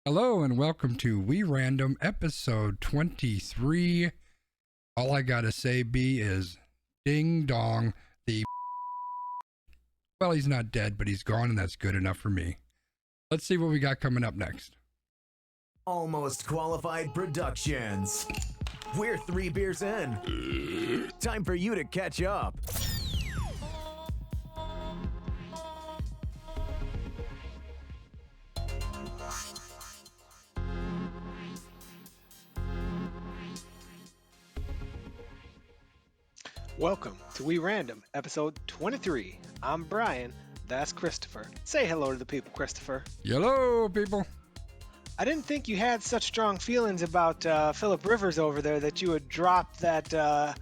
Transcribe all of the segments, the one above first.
Hello and welcome to We Random episode 23. All I gotta say, B, is ding dong. Well, he's not dead, but he's gone, and that's good enough for me. Let's see what we got coming up next. Almost Qualified Productions. We're 3 beers in. Time for you to catch up. Welcome to We Random, episode 23. I'm Brian, that's Christopher. Say hello to the people, Christopher. Hello, people. I didn't think you had such strong feelings about Philip Rivers over there that you would drop that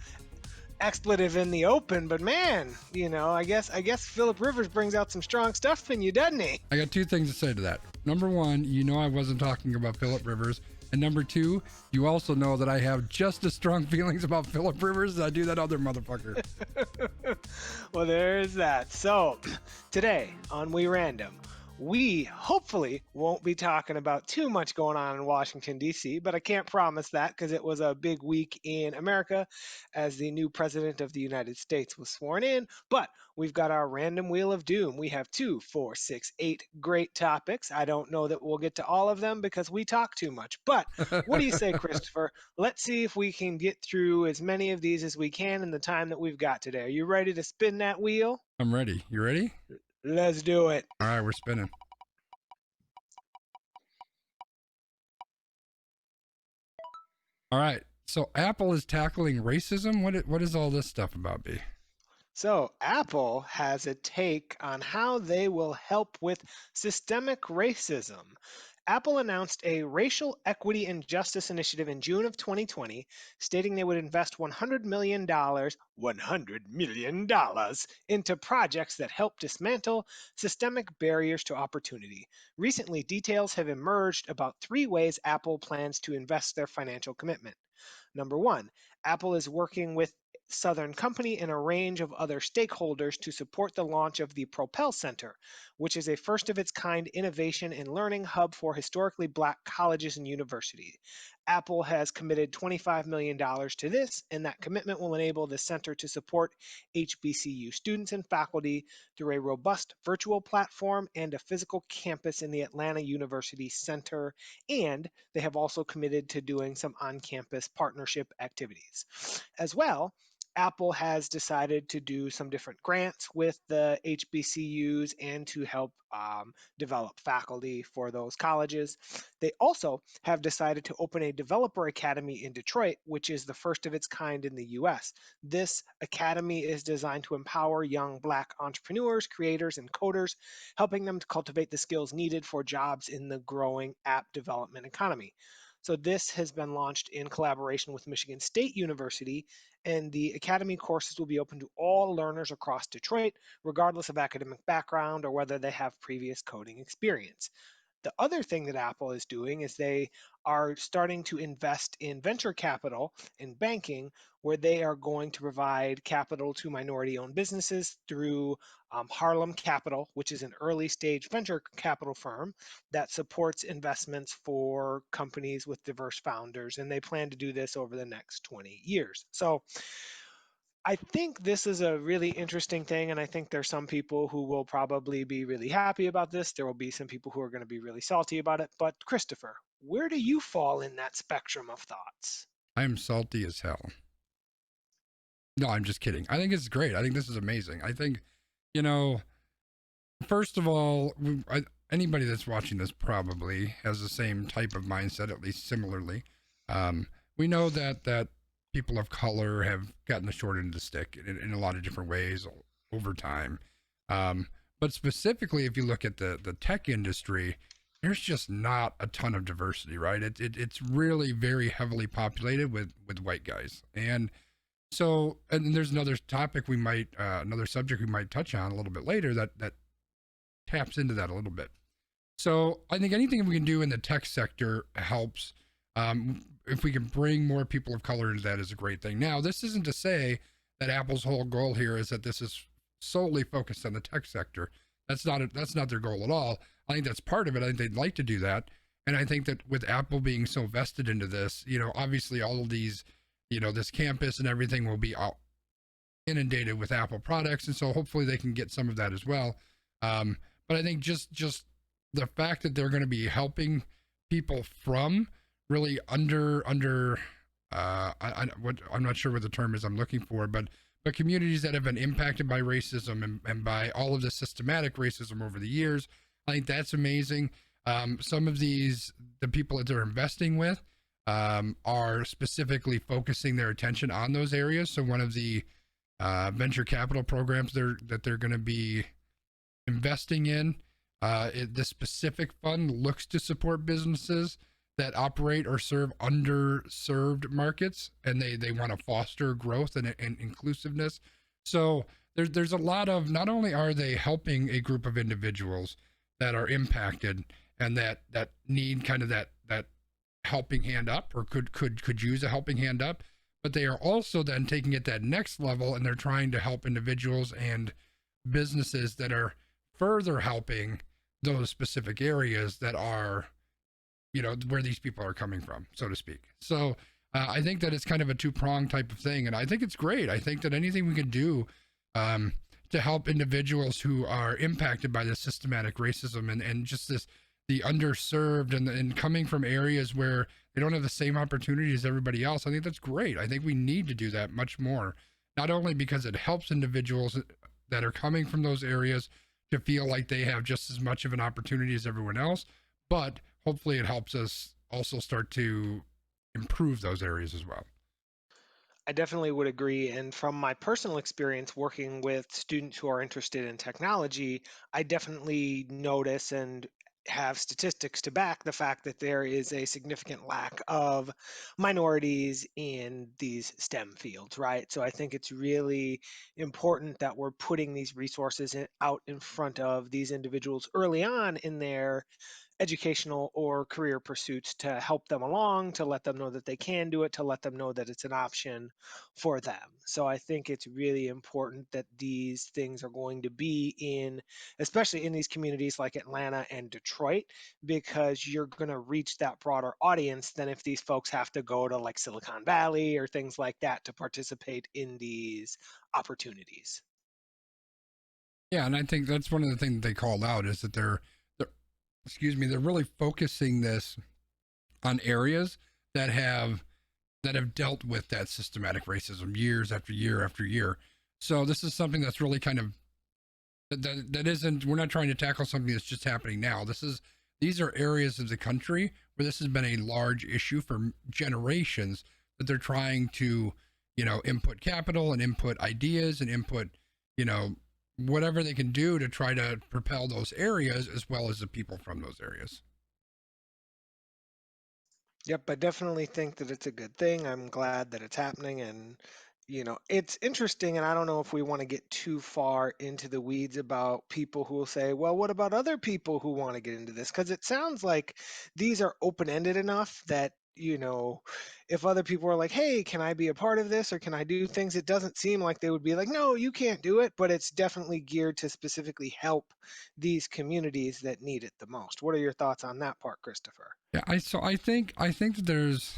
expletive in the open, but man, you know, I guess Philip Rivers brings out some strong stuff in you, doesn't he? I got two things to say to that. Number one, you know I wasn't talking about Philip Rivers. And number two, you also know that I have just as strong feelings about Philip Rivers as I do that other motherfucker. Well, there's that. So, today on We Random, we hopefully won't be talking about too much going on in Washington, D.C., but I can't promise that because it was a big week in America as the new president of the United States was sworn in. But we've got our random wheel of doom. We have 2, 4, 6, 8 great topics. I don't know that we'll get to all of them because we talk too much. But what do you say, Christopher? Let's see if we can get through as many of these as we can in the time that we've got today. Are you ready to spin that wheel? I'm ready. You ready? Let's do it. All right, we're spinning. All right. So Apple is tackling racism. What is all this stuff about, B? So, Apple has a take on how they will help with systemic racism. Apple announced a racial equity and justice initiative in June of 2020, stating they would invest $100 million into projects that help dismantle systemic barriers to opportunity. Recently, details have emerged about 3 ways Apple plans to invest their financial commitment. Number 1, Apple is working with Southern Company and a range of other stakeholders to support the launch of the Propel Center, which is a first of its kind innovation and learning hub for historically Black colleges and universities. Apple has committed $25 million to this, and that commitment will enable the center to support HBCU students and faculty through a robust virtual platform and a physical campus in the Atlanta University Center, and they have also committed to doing some on-campus partnership activities. As well, Apple has decided to do some different grants with the HBCUs and to help develop faculty for those colleges. They also have decided to open a developer academy in Detroit, which is the first of its kind in the US. This academy is designed to empower young Black entrepreneurs, creators, and coders, helping them to cultivate the skills needed for jobs in the growing app development economy. So this has been launched in collaboration with Michigan State University, and the academy courses will be open to all learners across Detroit, regardless of academic background or whether they have previous coding experience. The other thing that Apple is doing is they are starting to invest in venture capital in banking, where they are going to provide capital to minority-owned businesses through Harlem Capital, which is an early-stage venture capital firm that supports investments for companies with diverse founders, and they plan to do this over the next 20 years. So I think this is a really interesting thing, and I think there's some people who will probably be really happy about this. There will be some people who are going to be really salty about it. But Christopher, where do you fall in that spectrum of thoughts? I'm salty as hell. No, I'm just kidding. I think it's great. I think this is amazing. I think, you know, first of all, anybody that's watching this probably has the same type of mindset, at least similarly. We know that people of color have gotten the short end of the stick in a lot of different ways over time. But specifically, if you look at the tech industry, there's just not a ton of diversity, right? It's really very heavily populated with white guys. And so, and there's another topic another subject we might touch on a little bit later that taps into that a little bit. So I think anything we can do in the tech sector helps. If we can bring more people of color into that is a great thing. Now, this isn't to say that Apple's whole goal here is that this is solely focused on the tech sector. That's not their goal at all. I think that's part of it. I think they'd like to do that. And I think that with Apple being so vested into this, obviously all of these, this campus and everything will be inundated with Apple products. And so hopefully they can get some of that as well. But I think just the fact that they're going to be helping people from really I'm not sure what the term is I'm looking for, but communities that have been impacted by racism and by all of the systematic racism over the years. I think that's amazing. Some of the people that they're investing with are specifically focusing their attention on those areas. So one of the venture capital programs that they're going to be investing in, the specific fund looks to support businesses that operate or serve underserved markets, and they want to foster growth and inclusiveness. So there's a lot of, not only are they helping a group of individuals that are impacted and that need kind of that helping hand up, or could use a helping hand up, but they are also then taking it that next level, and they're trying to help individuals and businesses that are further helping those specific areas that are, where these people are coming from, so to speak. So I think that it's kind of a two-pronged type of thing, and I think it's great. I think that anything we can do to help individuals who are impacted by this systematic racism and just the underserved and coming from areas where they don't have the same opportunity as everybody else, I think that's great. I think we need to do that much more, not only because it helps individuals that are coming from those areas to feel like they have just as much of an opportunity as everyone else, but hopefully it helps us also start to improve those areas as well. I definitely would agree. And from my personal experience working with students who are interested in technology, I definitely notice and have statistics to back the fact that there is a significant lack of minorities in these STEM fields, right? So I think it's really important that we're putting these resources out in front of these individuals early on in their educational or career pursuits to help them along, to let them know that they can do it, to let them know that it's an option for them. So I think it's really important that these things are going to be in, especially in these communities like Atlanta and Detroit, because you're going to reach that broader audience than if these folks have to go to like Silicon Valley or things like that to participate in these opportunities. Yeah, and I think that's one of the things that they called out is that they're they're really focusing this on areas that have dealt with that systematic racism years after year after year. So this is something that's really kind of that isn't, we're not trying to tackle something that's just happening now. These are areas of the country where this has been a large issue for generations, that they're trying to, input capital and input ideas and input, whatever they can do to try to propel those areas as well as the people from those areas. Yep, I definitely think that it's a good thing. I'm glad that it's happening. And, it's interesting. And I don't know if we want to get too far into the weeds about people who will say, well, what about other people who want to get into this? Because it sounds like these are open ended enough that, if other people are like, hey, can I be a part of this or can I do things? It doesn't seem like they would be like, no, you can't do it. But it's definitely geared to specifically help these communities that need it the most. What are your thoughts on that part, Christopher? Yeah, I think that there's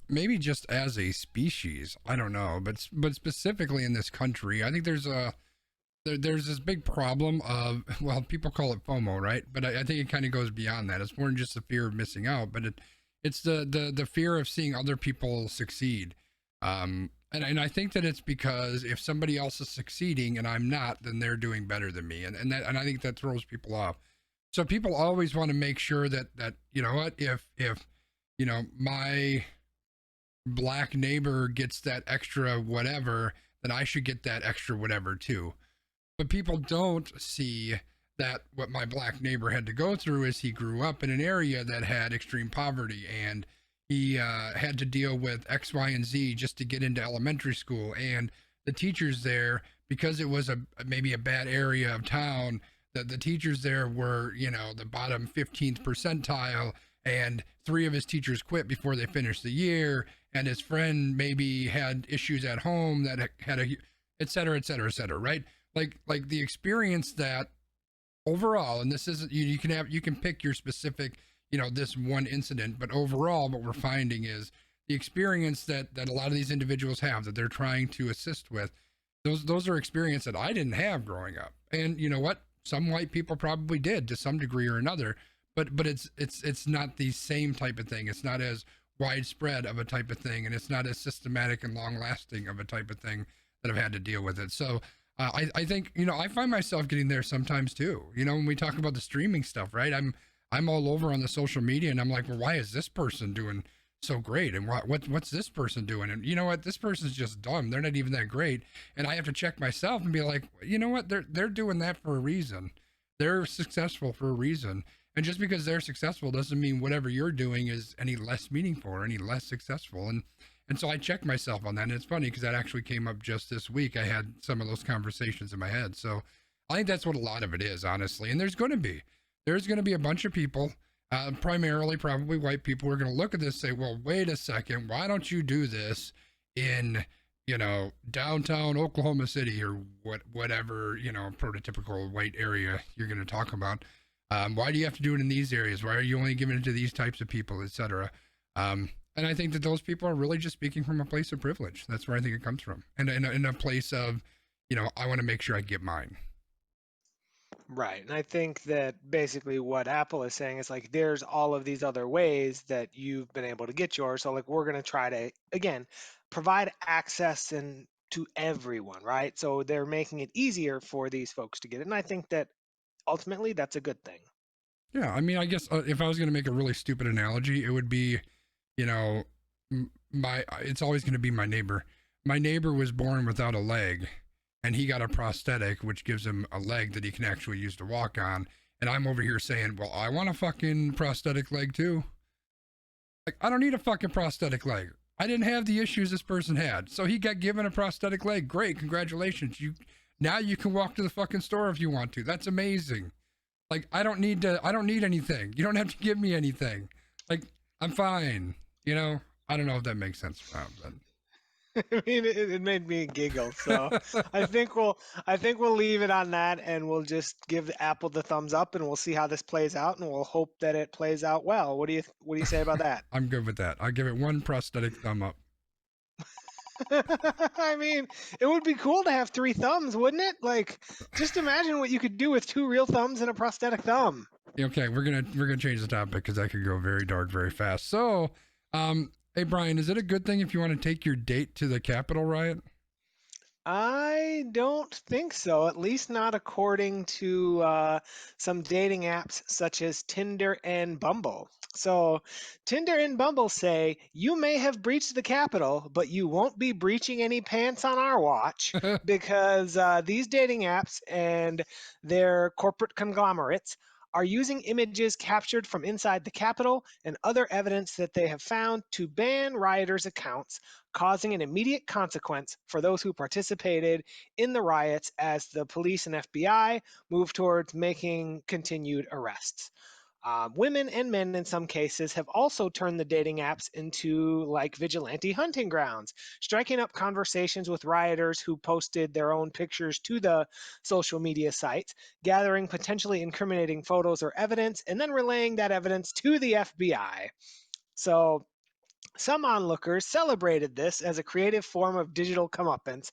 maybe just as a species, I don't know, but specifically in this country, I think there's this big problem of, well, people call it FOMO, right? But I think it kind of goes beyond that. It's more than just the fear of missing out, but it's the fear of seeing other people succeed. And I think that it's because if somebody else is succeeding and I'm not, then they're doing better than me, and I think that throws people off. So people always want to make sure that you know what, if my black neighbor gets that extra whatever, then I should get that extra whatever too. But people don't see that what my black neighbor had to go through is he grew up in an area that had extreme poverty, and he had to deal with X, Y, and Z just to get into elementary school. And the teachers there, because it was maybe a bad area of town, that the teachers there were, the bottom 15th percentile, and 3 of his teachers quit before they finished the year. And his friend maybe had issues at home that had et cetera, et cetera, et cetera, right? Like the experience that overall, and this isn't, you can pick your specific, this one incident, but overall what we're finding is the experience that a lot of these individuals have that they're trying to assist with, those are experience that I didn't have growing up. And you know what, some white people probably did to some degree or another, but it's not the same type of thing. It's not as widespread of a type of thing, and it's not as systematic and long lasting of a type of thing that I've had to deal with it. So I think, I find myself getting there sometimes too. When we talk about the streaming stuff, right? I'm all over on the social media, and I'm like, well, why is this person doing so great, and what's this person doing? And you know what, this person's just dumb. They're not even that great. And I have to check myself and be like, you know what, they're doing that for a reason. They're successful for a reason. And just because they're successful doesn't mean whatever you're doing is any less meaningful or any less successful. And so I check myself on that. And it's funny because that actually came up just this week. I had some of those conversations in my head. So I think that's what a lot of it is, honestly. And there's going to be a bunch of people, primarily probably white people, who are going to look at this and say, well, wait a second, why don't you do this in, downtown Oklahoma City or whatever, prototypical white area you're going to talk about. Why do you have to do it in these areas? Why are you only giving it to these types of people, etc.? And I think that those people are really just speaking from a place of privilege. That's where I think it comes from. And in a place of, I want to make sure I get mine. Right. And I think that basically what Apple is saying is like, there's all of these other ways that you've been able to get yours. So like, we're going to try to, again, provide access and to everyone, right? So they're making it easier for these folks to get it. And I think that ultimately that's a good thing. Yeah. I mean, I guess if I was going to make a really stupid analogy, it would be, it's always going to be my neighbor. My neighbor was born without a leg, and he got a prosthetic, which gives him a leg that he can actually use to walk on. And I'm over here saying, well, I want a fucking prosthetic leg too. Like, I don't need a fucking prosthetic leg. I didn't have the issues this person had. So he got given a prosthetic leg. Great. Congratulations. Now you can walk to the fucking store if you want to. That's amazing. Like, I don't need anything. You don't have to give me anything. Like, I'm fine. I don't know if that makes sense. But I mean, it made me giggle. So I think we'll leave it on that, and we'll just give Apple the thumbs up, and we'll see how this plays out, and we'll hope that it plays out well. What do you say about that? I'm good with that. I'll give it one prosthetic thumb up. I mean, it would be cool to have 3 thumbs, wouldn't it? Like, just imagine what you could do with 2 real thumbs and a prosthetic thumb. Okay, we're gonna change the topic because that could go very dark very fast. So, hey Brian, is it a good thing if you want to take your date to the Capitol riot? I don't think so, at least not according to some dating apps such as Tinder and Bumble. So, Tinder and Bumble say you may have breached the Capitol, but you won't be breaching any pants on our watch because these dating apps and their corporate conglomerates are using images captured from inside the Capitol and other evidence that they have found to ban rioters' accounts, causing an immediate consequence for those who participated in the riots as the police and FBI move towards making continued arrests. Women and men in some cases have also turned the dating apps into like vigilante hunting grounds, striking up conversations with rioters who posted their own pictures to the social media sites, gathering potentially incriminating photos or evidence, and then relaying that evidence to the FBI. So some onlookers celebrated this as a creative form of digital comeuppance.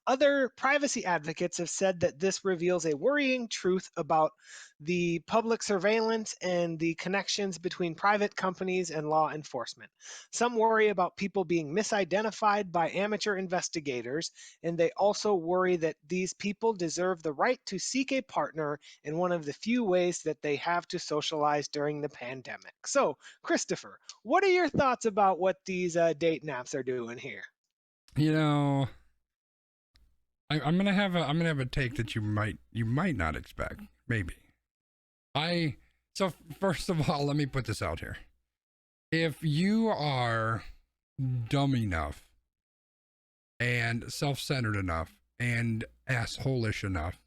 Other privacy advocates have said that this reveals a worrying truth about the public surveillance and the connections between private companies and law enforcement. Some worry about people being misidentified by amateur investigators, and they also worry that these people deserve the right to seek a partner in one of the few ways that they have to socialize during the pandemic. So, Christopher, what are your thoughts about what these dating apps are doing here? You know, I'm gonna have a take that you might not expect. Maybe. So first of all, let me put this out here. If you are dumb enough and self-centered enough and asshole-ish enough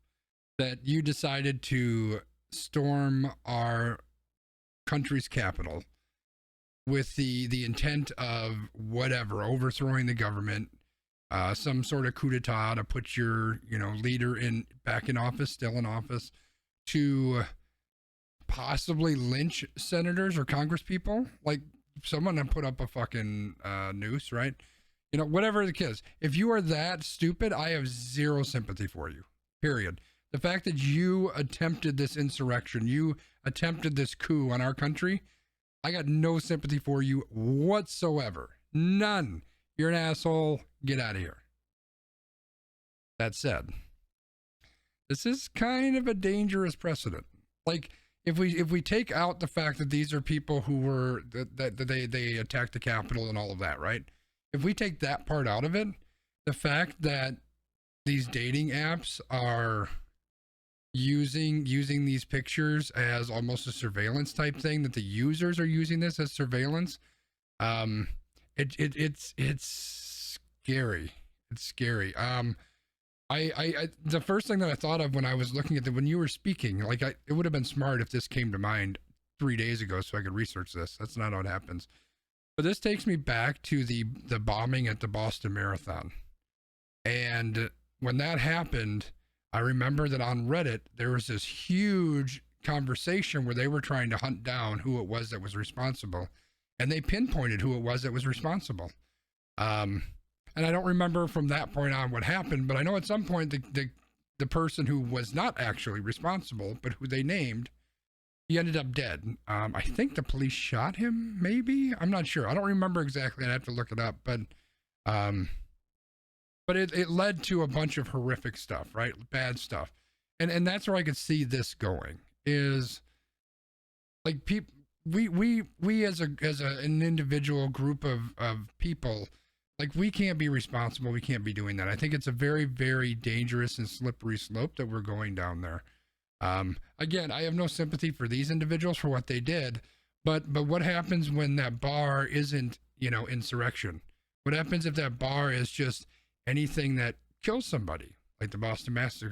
that you decided to storm our country's capital with the intent of whatever, overthrowing the government, some sort of coup d'etat to put your leader back in office, still in office, to possibly lynch senators or congresspeople. Like someone that put up a fucking noose, right? Whatever the case. If you are that stupid, I have zero sympathy for you. Period. The fact that you attempted this insurrection, you attempted this coup on our country, I got no sympathy for you whatsoever. None. You're an asshole. Get out of here. That said, this is kind of a dangerous precedent. Like, if we take out the fact that these are people who were that they attacked the Capitol and all of that, right? If we take that part out of it, the fact that these dating apps are using these pictures as almost a surveillance type thing, that the users are using this as surveillance, it's scary. It's scary. I the first thing that I thought of when I was looking at when you were speaking, like it would have been smart if this came to mind 3 days ago so I could research this. That's not how it happens. But this takes me back to the bombing at the Boston Marathon. And when that happened, I remember that on Reddit, there was this huge conversation where they were trying to hunt down who it was that was responsible. And they pinpointed who it was that was responsible. And I don't remember from that point on what happened, but I know at some point the person who was not actually responsible, but who they named, he ended up dead. I think the police shot him, maybe? I'm not sure. I don't remember exactly. I'd have to look it up. But it led to a bunch of horrific stuff, right? Bad stuff. And that's where I could see this going, is like people, we as an individual group of people, like, we can't be responsible. We can't be doing that. I think it's a very, very dangerous and slippery slope that we're going down there. Again, I have no sympathy for these individuals for what they did, but what happens when that bar isn't, insurrection? What happens if that bar is just anything that kills somebody, like the Boston Massacre,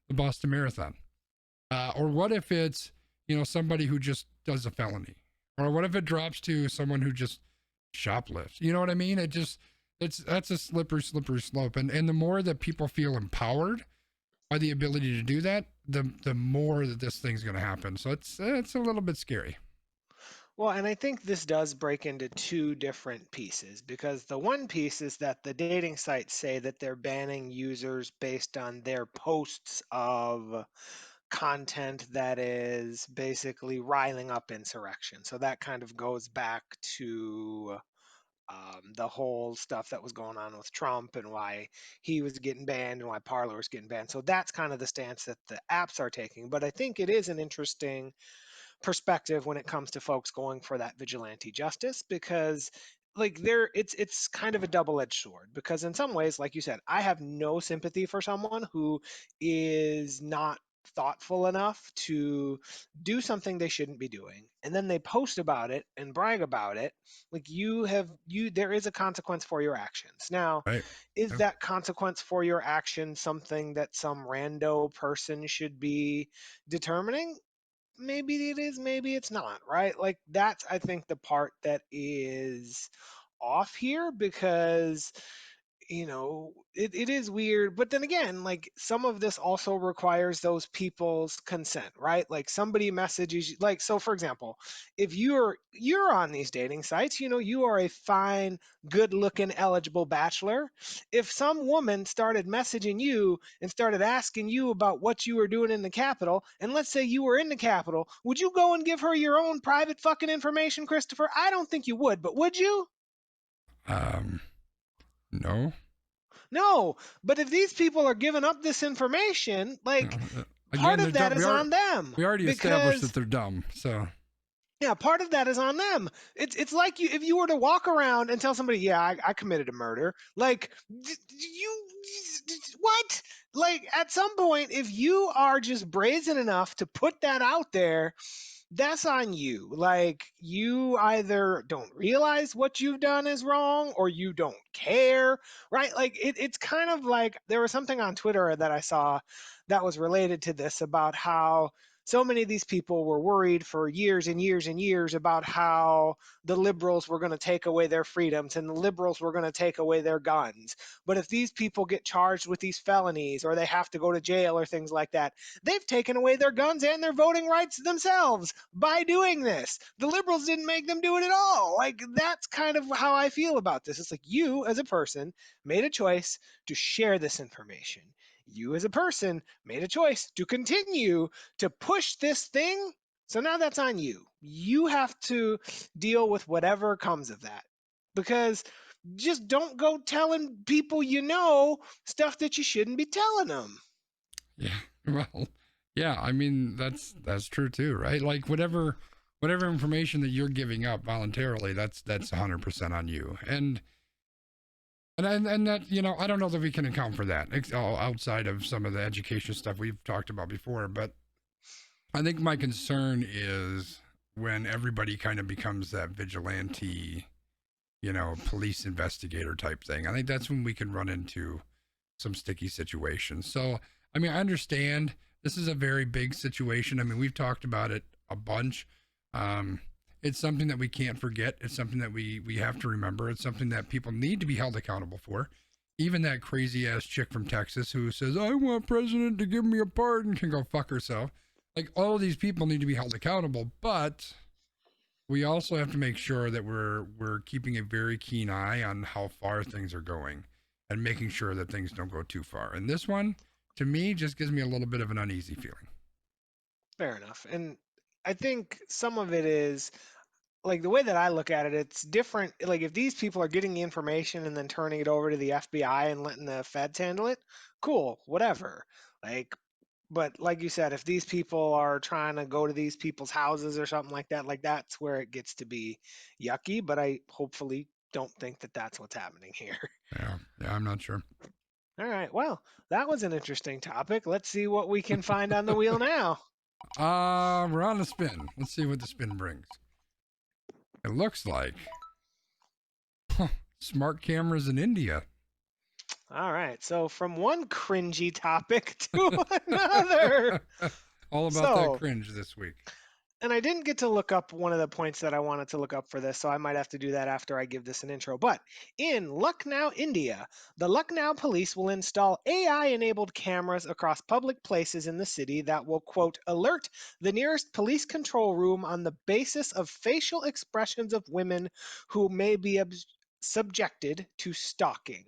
the Boston Marathon? Or what if it's, somebody who just does a felony? Or what if it drops to someone who just shoplifts? You know what I mean? That's a slippery slope. And the more that people feel empowered by the ability to do that, the more that this thing's going to happen. So it's a little bit scary. Well, and I think this does break into two different pieces, because the one piece is that the dating sites say that they're banning users based on their posts of content that is basically riling up insurrection. So that kind of goes back to the whole stuff that was going on with Trump and why he was getting banned and why Parler was getting banned. So that's kind of the stance that the apps are taking. But I think it is an interesting perspective when it comes to folks going for that vigilante justice, because like it's kind of a double-edged sword, because in some ways, like you said, I have no sympathy for someone who is not thoughtful enough to do something they shouldn't be doing, and then they post about it and brag about it. Like, there is a consequence for your actions. Now, Right. is Yeah. that consequence for your action something that some rando person should be determining? Maybe it is, maybe it's not, right? Like, that's, I think, the part that is off here, because it is weird. But then again, like, some of this also requires those people's consent, right? Like, somebody messages you, like, so for example, if you're on these dating sites, you are a fine, good looking, eligible bachelor. If some woman started messaging you and started asking you about what you were doing in the Capitol, and let's say you were in the Capitol, would you go and give her your own private fucking information, Christopher? I don't think you would, but would you? No. No, but if these people are giving up this information, like, part Again, they're of that dumb. is on them. We already established that Because they're dumb. So yeah, part of that is on them. It's like, if you were to walk around and tell somebody, yeah, I committed a murder. Like, you what? Like, at some point, if you are just brazen enough to put that out there, that's on you. Like, you either don't realize what you've done is wrong, or you don't care, right? Like, it's kind of like, there was something on Twitter that I saw that was related to this, about how so many of these people were worried for years and years and years about how the liberals were going to take away their freedoms and the liberals were going to take away their guns. But if these people get charged with these felonies or they have to go to jail or things like that, they've taken away their guns and their voting rights themselves by doing this. The liberals didn't make them do it at all. Like, that's kind of how I feel about this. It's like you, as a person, made a choice to share this information. You, as a person, made a choice to continue to push this thing. So now that's on you. You have to deal with whatever comes of that. Because just don't go telling people you know stuff that you shouldn't be telling them. Yeah. Well, yeah, I mean that's true too, right? Like whatever information that you're giving up voluntarily, that's 100% on you. And that, you know, I don't know that we can account for that outside of some of the education stuff we've talked about before, but I think my concern is when everybody kind of becomes that vigilante, you know, police investigator type thing. I think that's when we can run into some sticky situations. So, I mean, I understand this is a very big situation. I mean, we've talked about it a bunch. It's something that we can't forget. It's something that we have to remember. It's something that people need to be held accountable for. Even that crazy ass chick from Texas who says, I want president to give me a pardon, can go fuck herself. Like, all of these people need to be held accountable, but we also have to make sure that we're keeping a very keen eye on how far things are going and making sure that things don't go too far. And this one, to me, just gives me a little bit of an uneasy feeling. Fair enough. And I think some of it is like the way that I look at it, it's different. Like, if these people are getting the information and then turning it over to the FBI and letting the feds handle it, cool, whatever. Like, but like you said, if these people are trying to go to these people's houses or something like that's where it gets to be yucky. But I hopefully don't think that that's what's happening here. Yeah, I'm not sure. All right. Well, that was an interesting topic. Let's see what we can find on the wheel now. We're on the spin. Let's see what the spin brings. It looks like smart cameras in India. All right. So from one cringy topic to another. All about that cringe this week. And I didn't get to look up one of the points that I wanted to look up for this, so I might have to do that after I give this an intro. But in Lucknow, India, the Lucknow police will install AI-enabled cameras across public places in the city that will, quote, alert the nearest police control room on the basis of facial expressions of women who may be subjected to stalking.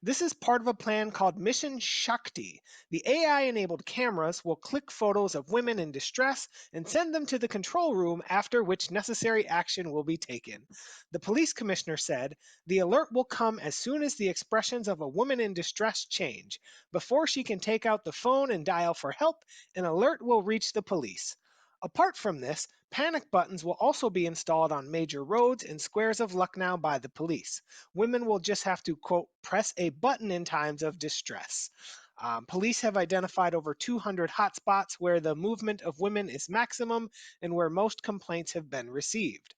This is part of a plan called Mission Shakti. The AI-enabled cameras will click photos of women in distress and send them to the control room, after which necessary action will be taken. The police commissioner said, the alert will come as soon as the expressions of a woman in distress change. Before she can take out the phone and dial for help, an alert will reach the police. Apart from this, panic buttons will also be installed on major roads and squares of Lucknow by the police. Women will just have to, quote, press a button in times of distress. Police have identified over 200 hotspots where the movement of women is maximum and where most complaints have been received.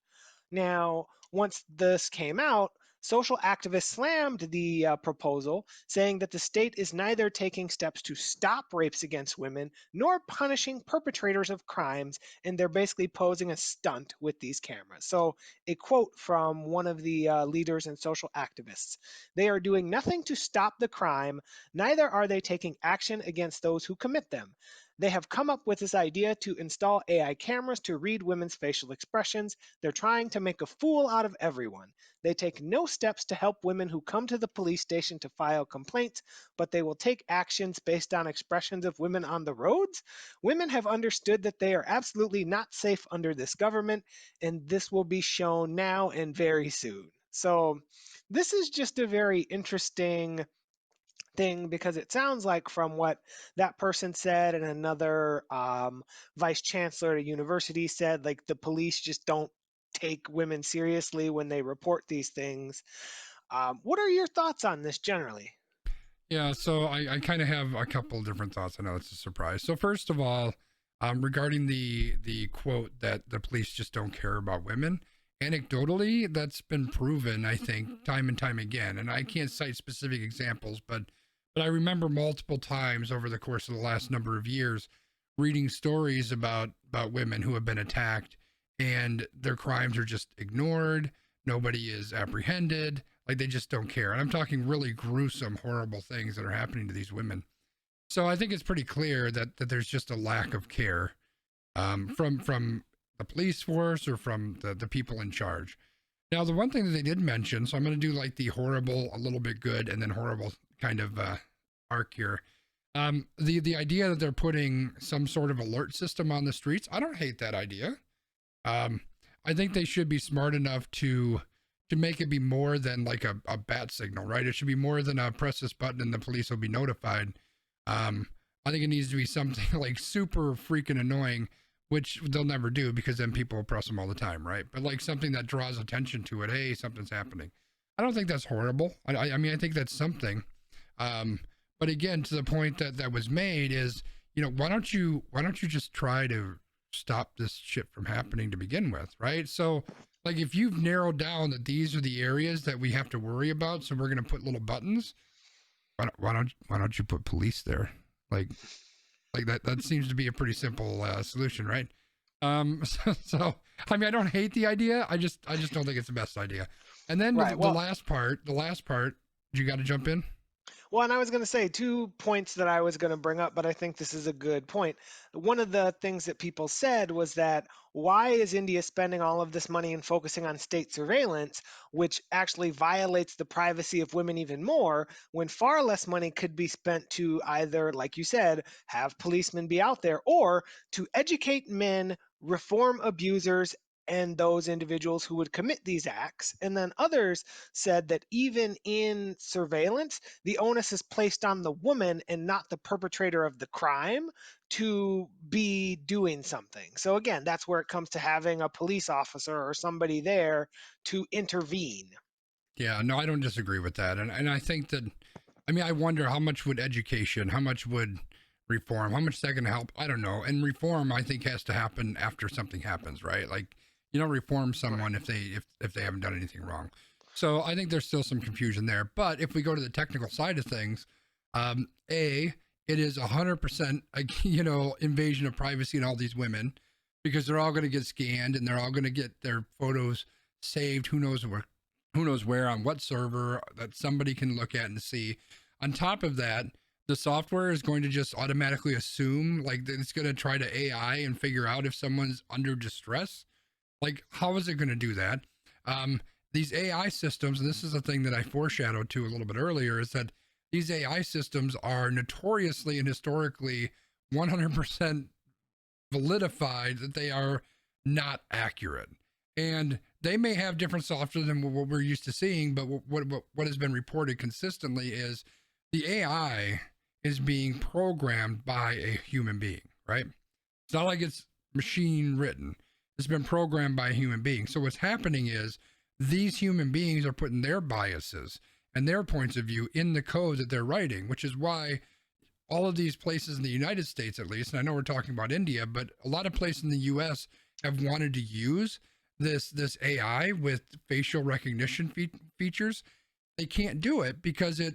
Now, once this came out, social activists slammed the proposal, saying that the state is neither taking steps to stop rapes against women nor punishing perpetrators of crimes, and they're basically posing a stunt with these cameras. So, a quote from one of the leaders and social activists: they are doing nothing to stop the crime, neither are they taking action against those who commit them. They have come up with this idea to install AI cameras to read women's facial expressions. They're trying to make a fool out of everyone. They take no steps to help women who come to the police station to file complaints, but they will take actions based on expressions of women on the roads. Women have understood that they are absolutely not safe under this government, and this will be shown now and very soon. So, this is just a very interesting thing, because it sounds like from what that person said and another vice chancellor at a university said, like, the police just don't take women seriously when they report these things. What are your thoughts on this generally? Yeah, so I kind of have a couple different thoughts. I know it's a surprise. So first of all, regarding the quote that the police just don't care about women, anecdotally, that's been proven, I think, time and time again. And I can't cite specific examples, but I remember multiple times over the course of the last number of years reading stories about women who have been attacked and their crimes are just ignored. Nobody is apprehended. Like they just don't care. And I'm talking really gruesome, horrible things that are happening to these women. So I think it's pretty clear that there's just a lack of care from the police force or from the people in charge. Now, the one thing that they did mention, so I'm going to do like the horrible, a little bit good, and then horrible kind of arc here. The idea that they're putting some sort of alert system on the streets, I don't hate that idea. I think they should be smart enough to make it be more than like a bat signal, right? It should be more than a press this button and the police will be notified. I think it needs to be something like super freaking annoying, which they'll never do because then people will press them all the time, right? But like something that draws attention to it. Hey, something's happening. I don't think that's horrible. I mean, I think that's something. But again, to the point that was made is, why don't you just try to stop this shit from happening to begin with, right? So like if you've narrowed down that these are the areas that we have to worry about, so we're going to put little buttons, why don't you put police there? Like that seems to be a pretty simple solution, right? So I mean, I don't hate the idea. I just don't think it's the best idea. And then Right. the last part, you got to jump in. Well, and I was going to say 2 points that I was going to bring up, but I think this is a good point. One of the things that people said was that why is India spending all of this money and focusing on state surveillance, which actually violates the privacy of women even more, when far less money could be spent to either, like you said, have policemen be out there or to educate men, reform abusers, and those individuals who would commit these acts. And then others said that even in surveillance, the onus is placed on the woman and not the perpetrator of the crime to be doing something. So again, that's where it comes to having a police officer or somebody there to intervene. Yeah, no, I don't disagree with that. And I think that, I mean, I wonder how much would education, how much would reform, how much is that going to help? I don't know. And reform, I think, has to happen after something happens, right? Like, you don't reform someone if they haven't done anything wrong. So I think there's still some confusion there. But if we go to the technical side of things, it is 100%, invasion of privacy in all these women because they're all going to get scanned and they're all going to get their photos saved. Who knows where on what server that somebody can look at and see. On top of that, the software is going to just automatically assume like it's going to try to AI and figure out if someone's under distress. Like, how is it going to do that? These AI systems, and this is a thing that I foreshadowed to a little bit earlier, is that these AI systems are notoriously and historically 100% validified that they are not accurate. And they may have different software than what we're used to seeing, but what has been reported consistently is the AI is being programmed by a human being, right? It's not like it's machine written. It's been programmed by a human being. So what's happening is these human beings are putting their biases and their points of view in the code that they're writing, which is why all of these places in the United States, at least, and I know we're talking about India, but a lot of places in the US have wanted to use this AI with facial recognition features. They can't do it because it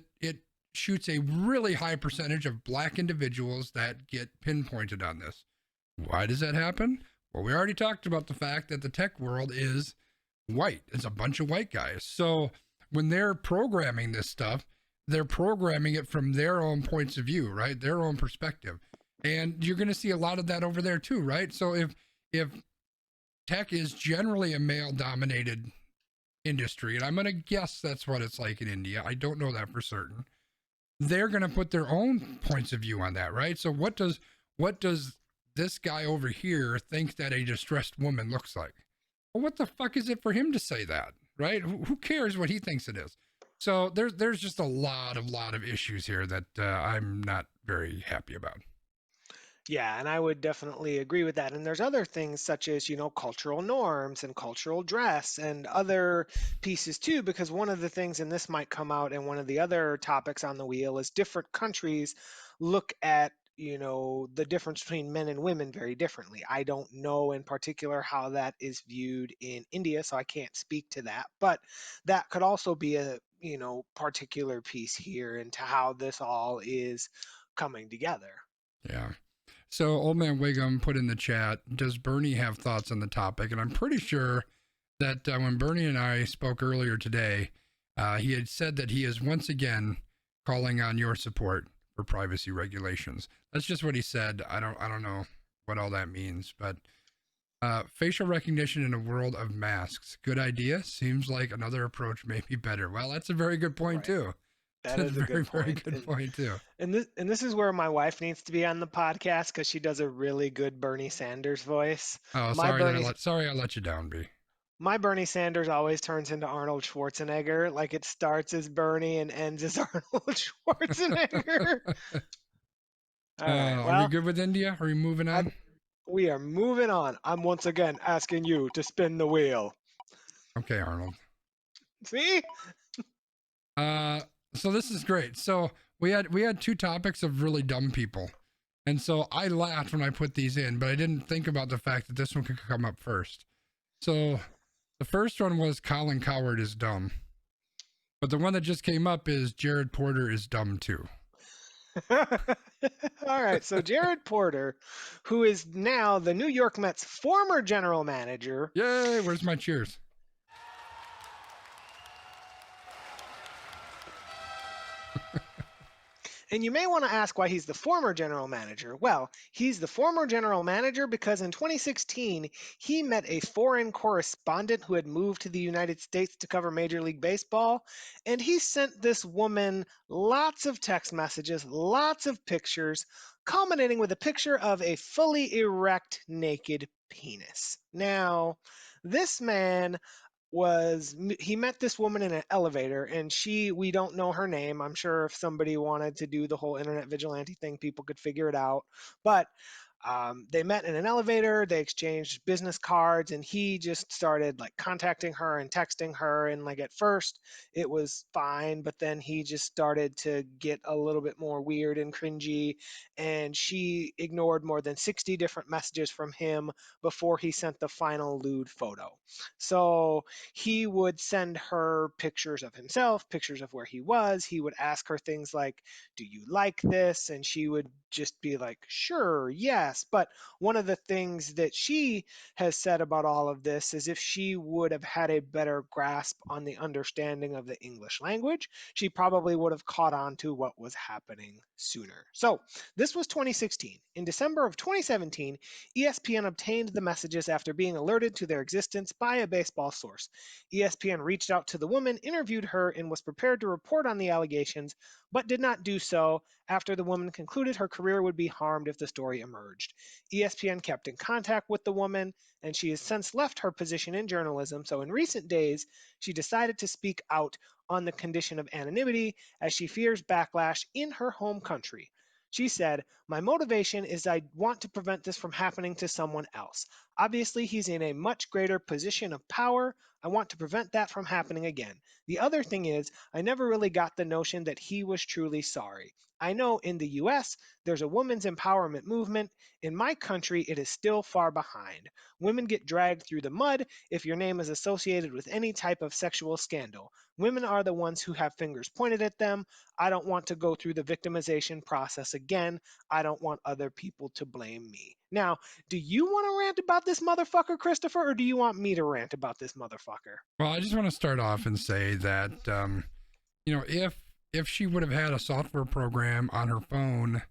shoots a really high percentage of black individuals that get pinpointed on this. Why does that happen? Well, we already talked about the fact that the tech world is white. It's a bunch of white guys. So when they're programming this stuff, they're programming it from their own points of view, right? Their own perspective. And you're going to see a lot of that over there too, right? So if tech is generally a male dominated industry, and I'm going to guess that's what it's like in India. I don't know that for certain. They're going to put their own points of view on that, right? So what does this guy over here think that a distressed woman looks like? Well, what the fuck is it for him to say that, right? Who cares what he thinks it is? So there's just a lot of issues here that I'm not very happy about. Yeah, and I would definitely agree with that. And there's other things such as, cultural norms and cultural dress and other pieces too, because one of the things, and this might come out in one of the other topics on the wheel, is different countries look at, the difference between men and women very differently. I don't know in particular how that is viewed in India, so I can't speak to that. But that could also be a, particular piece here into how this all is coming together. Yeah. So Old Man Wiggum put in the chat, does Bernie have thoughts on the topic? And I'm pretty sure that when Bernie and I spoke earlier today, he had said that he is once again calling on your support for privacy regulations. That's just what he said. I don't know what all that means, but facial recognition in a world of masks. Good idea. Seems like another approach may be better. Well, that's a very good point too. That That's is a a very, good very point. good point too. And this is where my wife needs to be on the podcast because she does a really good Bernie Sanders voice. Oh, My Bernie sorry I let you down, B. my Bernie Sanders always turns into Arnold Schwarzenegger. Like it starts as Bernie and ends as Arnold Schwarzenegger. All right. Are we Well, good with India? Are we moving on? we are moving on. I'm once again asking you to spin the wheel. Okay, Arnold. See? So this is great. So we had two topics of really dumb people. And so I laughed when I put these in, but I didn't think about the fact that this one could come up first. So the first one was Colin Coward is dumb. But the one that just came up is Jared Porter is dumb too. All right. So Jared Porter, who is now the New York Mets former general manager. Yay, where's my cheers? And you may want to ask why he's the former general manager. Well, he's the former general manager because in 2016, he met a foreign correspondent who had moved to the United States to cover Major League Baseball. And he sent this woman lots of text messages, lots of pictures, culminating with a picture of a fully erect, naked penis. Now, this man he met this woman in an elevator, and we don't know her name. I'm sure if somebody wanted to do the whole internet vigilante thing, people could figure it out. But they met in an elevator, they exchanged business cards, and he just started like contacting her and texting her. And like at first it was fine, but then he just started to get a little bit more weird and cringy. And she ignored more than 60 different messages from him before he sent the final lewd photo. So he would send her pictures of himself, pictures of where he was. He would ask her things like, do you like this? And she would just be like, sure, yes. But one of the things that she has said about all of this is if she would have had a better grasp on the understanding of the English language, she probably would have caught on to what was happening sooner. So this was 2016. In December of 2017, ESPN obtained the messages after being alerted to their existence by a baseball source. ESPN reached out to the woman, interviewed her, and was prepared to report on the allegations, but did not do so after the woman concluded her career would be harmed if the story emerged. ESPN kept in contact with the woman, and she has since left her position in journalism. So in recent days, she decided to speak out on the condition of anonymity as she fears backlash in her home country. She said, my motivation is I want to prevent this from happening to someone else. Obviously, he's in a much greater position of power. I want to prevent that from happening again. The other thing is, I never really got the notion that he was truly sorry. I know in the US, there's a women's empowerment movement. In my country, it is still far behind. Women get dragged through the mud if your name is associated with any type of sexual scandal. Women are the ones who have fingers pointed at them. I don't want to go through the victimization process again. I don't want other people to blame me. Now, do you want to rant about this motherfucker, Christopher, or do you want me to rant about this motherfucker? Well, I just want to start off and say that if she would have had a software program on her phone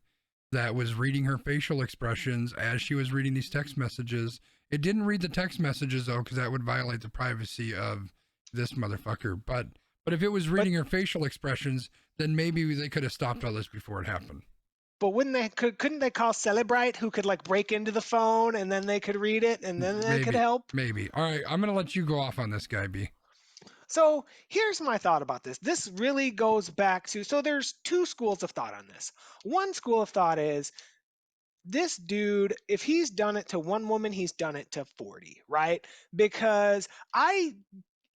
that was reading her facial expressions as she was reading these text messages, it didn't read the text messages though, because that would violate the privacy of this motherfucker. But if it was reading her facial expressions, then maybe they could have stopped all this before it happened. But couldn't they call Celebrite who could like break into the phone and then they could read it and then they could help? Maybe. All right, I'm gonna let you go off on this guy, B. So here's my thought about this. This really goes back to, so there's two schools of thought on this. One school of thought is this dude, if he's done it to one woman, he's done it to 40, right? Because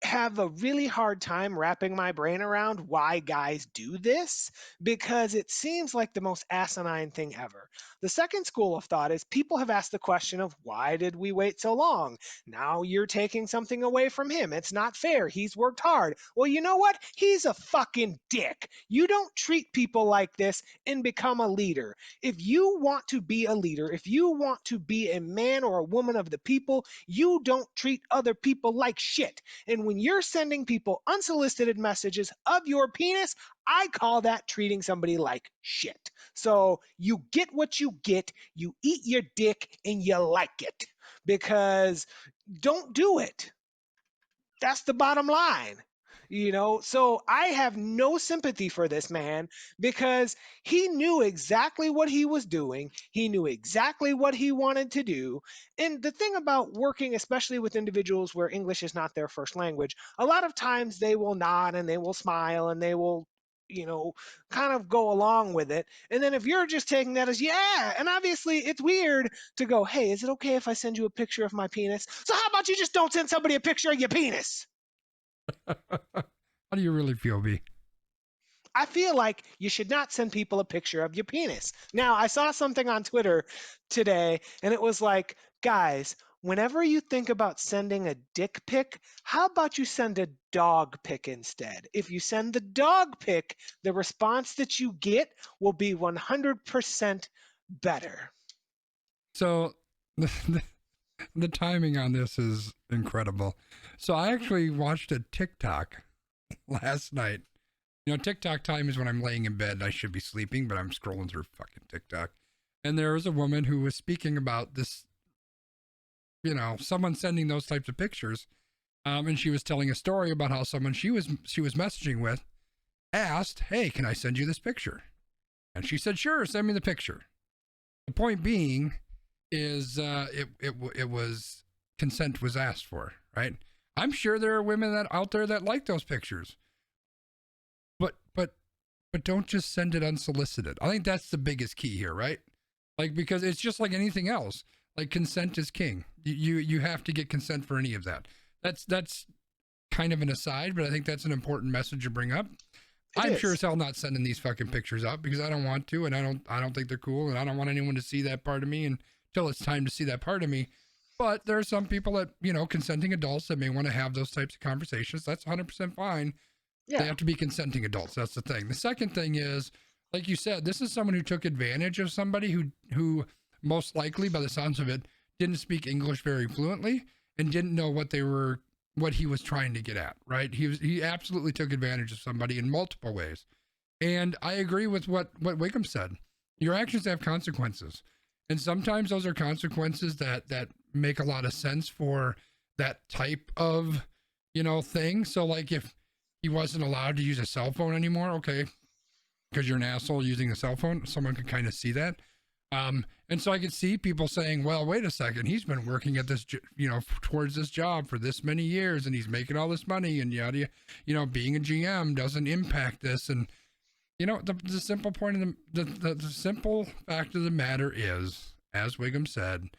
have a really hard time wrapping my brain around why guys do this because it seems like the most asinine thing ever. The second school of thought is people have asked the question of why did we wait so long? Now you're taking something away from him. It's not fair. He's worked hard. Well, you know what? He's a fucking dick. You don't treat people like this and become a leader. If you want to be a leader, if you want to be a man or a woman of the people, you don't treat other people like shit. And when you're sending people unsolicited messages of your penis, I call that treating somebody like shit. So you get what you get, you eat your dick, and you like it because don't do it. That's the bottom line. So I have no sympathy for this man because he knew exactly what he was doing. He knew exactly what he wanted to do. And the thing about working, especially with individuals where English is not their first language, a lot of times they will nod and they will smile and they will, you know, kind of go along with it. And then if you're just taking that as, yeah, and obviously it's weird to go, hey, is it okay if I send you a picture of my penis? So how about you just don't send somebody a picture of your penis? How do you really feel, B? I feel like you should not send people a picture of your penis. Now, I saw something on Twitter today, and it was like, guys, whenever you think about sending a dick pic, how about you send a dog pic instead? If you send the dog pic, the response that you get will be 100% better. So the timing on this is incredible. So I actually watched a TikTok last night. TikTok time is when I'm laying in bed and I should be sleeping, but I'm scrolling through fucking TikTok. And there was a woman who was speaking about this, someone sending those types of pictures. And she was telling a story about how someone she was messaging with asked, "Hey, can I send you this picture?" And she said, "Sure, send me the picture." The point being is it was consent was asked for, right? I'm sure there are women that out there that like those pictures. But don't just send it unsolicited. I think that's the biggest key here, right? Like, because it's just like anything else. Like, consent is king. You have to get consent for any of that. That's kind of an aside, but I think that's an important message to bring up. I'm sure as hell not sending these fucking pictures up because I don't want to, and I don't think they're cool, and I don't want anyone to see that part of me until it's time to see that part of me. But there are some people that, consenting adults that may want to have those types of conversations. That's 100% fine. Yeah. They have to be consenting adults. That's the thing. The second thing is, like you said, this is someone who took advantage of somebody who most likely, by the sounds of it, didn't speak English very fluently and didn't know what he was trying to get at, right? He absolutely took advantage of somebody in multiple ways. And I agree with what Wickham said. Your actions have consequences. And sometimes those are consequences that make a lot of sense for that type of, thing. So like if he wasn't allowed to use a cell phone anymore, okay, because you're an asshole using a cell phone, someone can kind of see that. And so I could see people saying, well, wait a second, he's been working at this, towards this job for this many years and he's making all this money and yada, being a GM doesn't impact this. And, the simple point of the simple fact of the matter is, as Wiggum said,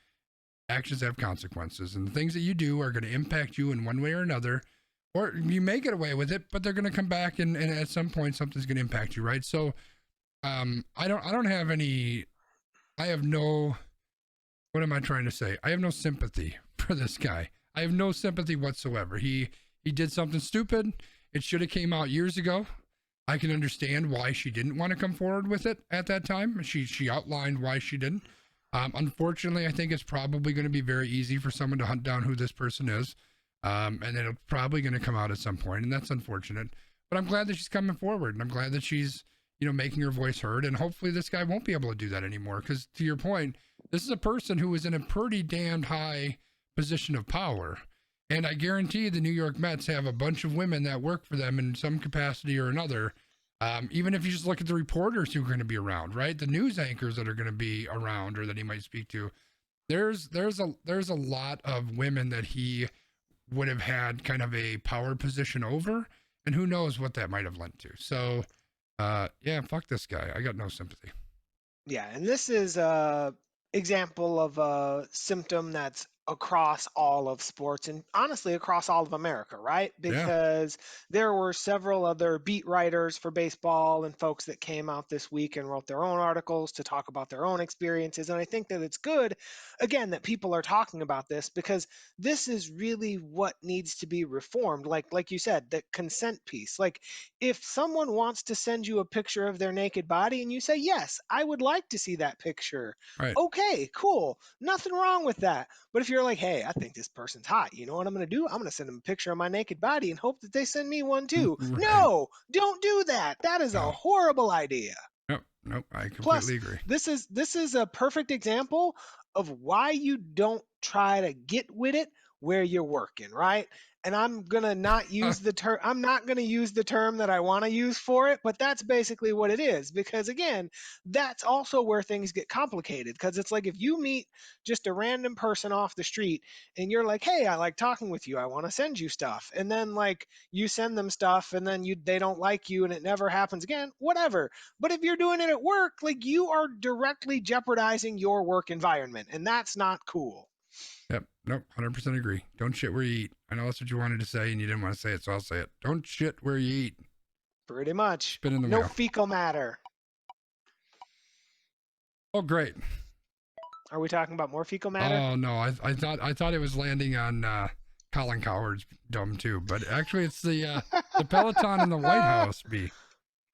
actions have consequences and the things that you do are going to impact you in one way or another. Or you may get away with it, but they're going to come back and at some point something's going to impact you, right? So I don't have any, I have no, what am I trying to say? I have no sympathy for this guy. I have no sympathy whatsoever. He did something stupid. It should have came out years ago. I can understand why she didn't want to come forward with it at that time. She outlined why she didn't. Unfortunately, I think it's probably going to be very easy for someone to hunt down who this person is. And it'll probably going to come out at some point, and that's unfortunate. But I'm glad that she's coming forward, and I'm glad that she's, making her voice heard. And hopefully this guy won't be able to do that anymore. Because to your point, this is a person who is in a pretty damned high position of power. And I guarantee the New York Mets have a bunch of women that work for them in some capacity or another. Even if you just look at the reporters who are going to be around, right? The news anchors that are going to be around or that he might speak to. There's a lot of women that he would have had kind of a power position over, and who knows what that might have lent to. So yeah, fuck this guy. I got no sympathy. Yeah, and this is a example of a symptom that's across all of sports and honestly across all of America, right? Yeah. Because there were several other beat writers for baseball and folks that came out this week and wrote their own articles to talk about their own experiences. And I think that it's good, again, that people are talking about this because this is really what needs to be reformed. Like you said, the consent piece. Like if someone wants to send you a picture of their naked body and you say, yes, I would like to see that picture. Right. Okay, cool. Nothing wrong with that. But if you're like, hey, I think this person's hot, you know what I'm going to do? I'm going to send them a picture of my naked body and hope that they send me one too. Right. No, don't do that. That is a No. horrible idea. Nope. Nope. I Plus, completely agree. this is a perfect example of why you don't try to get with it where you're working, right? And I'm gonna not use the term. I'm not gonna use the term that I want to use for it, but that's basically what it is. Because again, that's also where things get complicated. Because it's like if you meet just a random person off the street and you're like, "Hey, I like talking with you. I want to send you stuff," and then like you send them stuff, and then they don't like you, and it never happens again. Whatever, but if you're doing it at work, like you are directly jeopardizing your work environment, and that's not cool. Yep. Nope. 100% agree. Don't shit where you eat. I know that's what you wanted to say and you didn't want to say it, so I'll say it. Don't shit where you eat. Pretty much. Spin in the No wheel. fecal matter. Oh, great. Are we talking about more fecal matter? Oh no, I thought it was landing on Colin Cowherd's dome too, but actually it's the Peloton in the White House. B.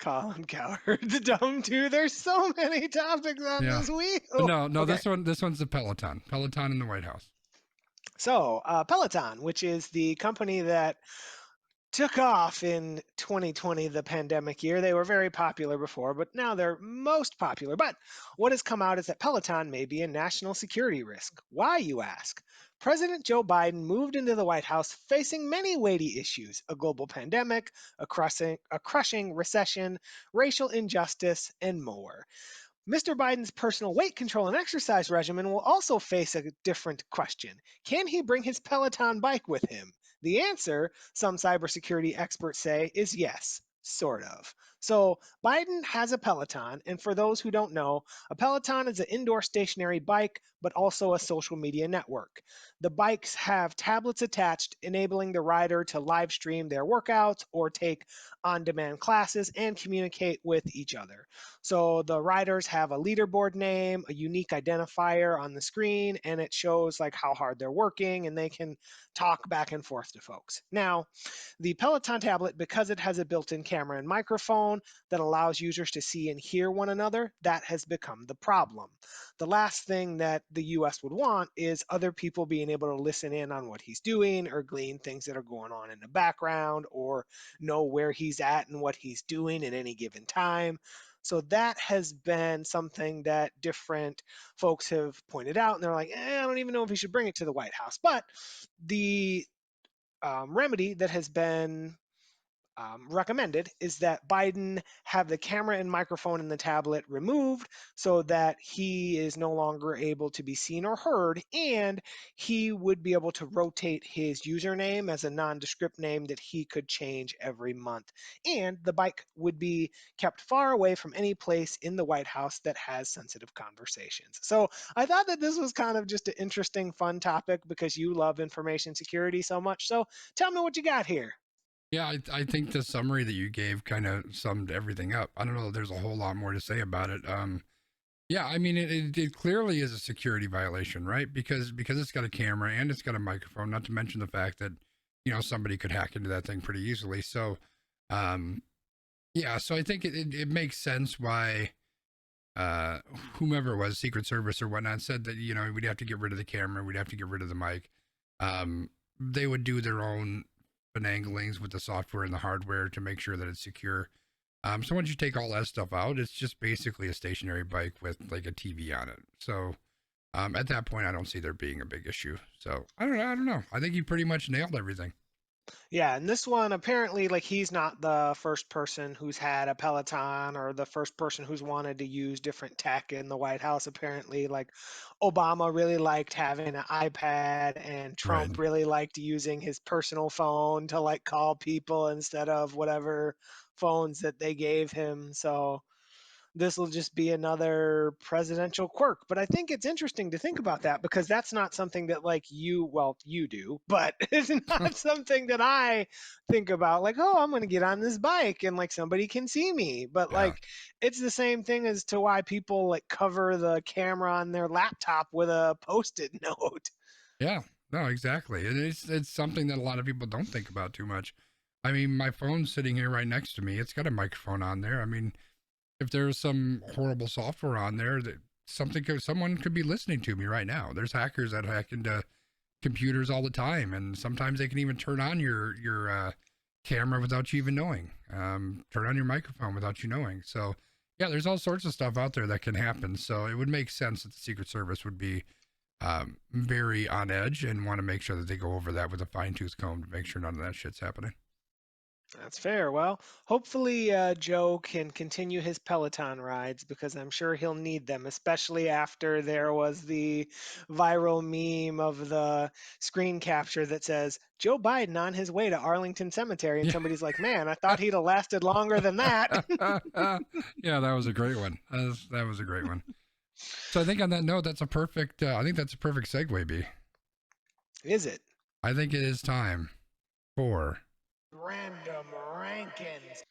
Colin Cowherd, the dumb too. There's so many topics on Yeah. this week. But Oh, no, okay. this one's the Peloton. Peloton in the White House. So, Peloton, which is the company that took off in 2020, the pandemic year. They were very popular before, but now they're most popular. But what has come out is that Peloton may be a national security risk. Why, you ask? President Joe Biden moved into the White House facing many weighty issues: a global pandemic, a crushing recession, racial injustice, and more. Mr. Biden's personal weight control and exercise regimen will also face a different question. Can he bring his Peloton bike with him? The answer, some cybersecurity experts say, is yes, sort of. So, Biden has a Peloton, and for those who don't know, a Peloton is an indoor stationary bike, but also a social media network. The bikes have tablets attached, enabling the rider to live stream their workouts or take on demand classes and communicate with each other. So the riders have a leaderboard name, a unique identifier on the screen, and it shows like how hard they're working, and they can talk back and forth to folks. Now, the Peloton tablet, because it has a built-in camera and microphone that allows users to see and hear one another, that has become the problem. The last thing that the US would want is other people being able to listen in on what he's doing or glean things that are going on in the background or know where he's at and what he's doing at any given time. So that has been something that different folks have pointed out, and they're like, I don't even know if he should bring it to the White House. But the remedy that has been recommended is that Biden have the camera and microphone in the tablet removed so that he is no longer able to be seen or heard, and he would be able to rotate his username as a nondescript name that he could change every month. And the bike would be kept far away from any place in the White House that has sensitive conversations. So I thought that this was kind of just an interesting, fun topic because you love information security so much. So tell me what you got here. Yeah, I think the summary that you gave kind of summed everything up. I don't know if there's a whole lot more to say about it. Yeah, I mean it clearly is a security violation, right? Because it's got a camera and it's got a microphone, not to mention the fact that, somebody could hack into that thing pretty easily. So um yeah, so I think it makes sense why uh whomever it was, Secret Service or whatnot, said that, we'd have to get rid of the camera, we'd have to get rid of the mic. They would do their own finanglings with the software and the hardware to make sure that it's secure. So once you take all that stuff out, it's just basically a stationary bike with like a TV on it. So at that point, I don't see there being a big issue. So I don't know. I don't know. I think you pretty much nailed everything. Yeah, and this one apparently, like, he's not the first person who's had a Peloton or the first person who's wanted to use different tech in the White House. Apparently, like, Obama really liked having an iPad, and Right. Trump really liked using his personal phone to like call people instead of whatever phones that they gave him. So this will just be another presidential quirk. But I think it's interesting to think about that because that's not something that like you do, but it's not something that I think about like, oh, I'm going to get on this bike and like somebody can see me. But Yeah. like it's the same thing as to why people like cover the camera on their laptop with a post-it note. Yeah, no, exactly. It's something that a lot of people don't think about too much. I mean, my phone's sitting here right next to me. It's got a microphone on there. I mean, if there's some horrible software on there that someone could be listening to me right now. There's hackers that hack into computers all the time, and sometimes they can even turn on your camera without you even knowing. Turn on your microphone without you knowing. So yeah, there's all sorts of stuff out there that can happen. So it would make sense that the Secret Service would be very on edge and want to make sure that they go over that with a fine-tooth comb to make sure none of that shit's happening. That's fair. Well, hopefully Joe can continue his Peloton rides because I'm sure he'll need them, especially after there was the viral meme of the screen capture that says Joe Biden on his way to Arlington Cemetery. And Yeah. somebody's like, man, I thought he'd have lasted longer than that. Yeah, that was a great one. That was a great one. So I think on that note, that's a perfect. I think that's a perfect segue, B. Is it? I think it is time for Random rankings.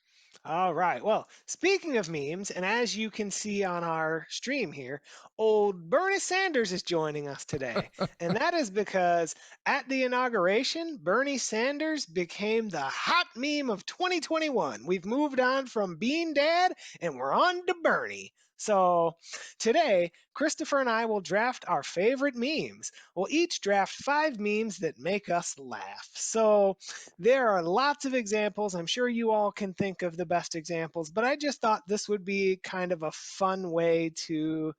All right. Well, speaking of memes, and as you can see on our stream here, old Bernie Sanders is joining us today. And that is because at the inauguration, Bernie Sanders became the hot meme of 2021. We've moved on from Bean Dad and we're on to Bernie. So today, Christopher and I will draft our favorite memes. We'll each draft 5 memes that make us laugh. So there are lots of examples. I'm sure you all can think of the best examples, but I just thought this would be kind of a fun way to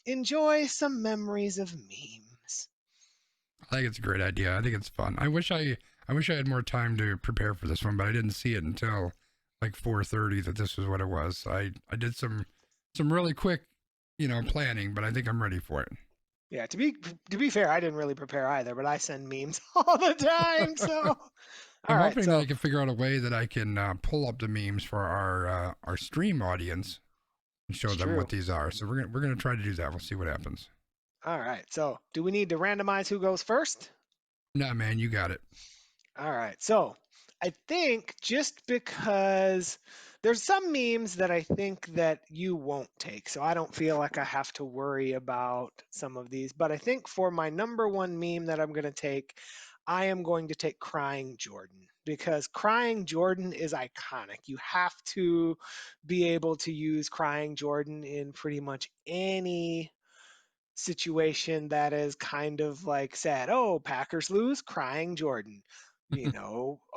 enjoy some memories of memes. I think it's a great idea. I think it's fun. I wish I had more time to prepare for this one, but I didn't see it until like 4:30 that this was what it was. I did some really quick, planning, but I think I'm ready for it. Yeah, to be fair, I didn't really prepare either, but I send memes all the time. So, all I'm right. hoping So that I can figure out a way that I can pull up the memes for our stream audience and show it's them true. what these are. So we're gonna try to do that. We'll see what happens. All right. So, do we need to randomize who goes first? Nah, man, you got it. All right. So I think just because there's some memes that I think that you won't take. So I don't feel like I have to worry about some of these. But I think for my number one meme that I'm going to take, I am going to take Crying Jordan because Crying Jordan is iconic. You have to be able to use Crying Jordan in pretty much any situation that is kind of like sad. Oh, Packers lose, crying Jordan.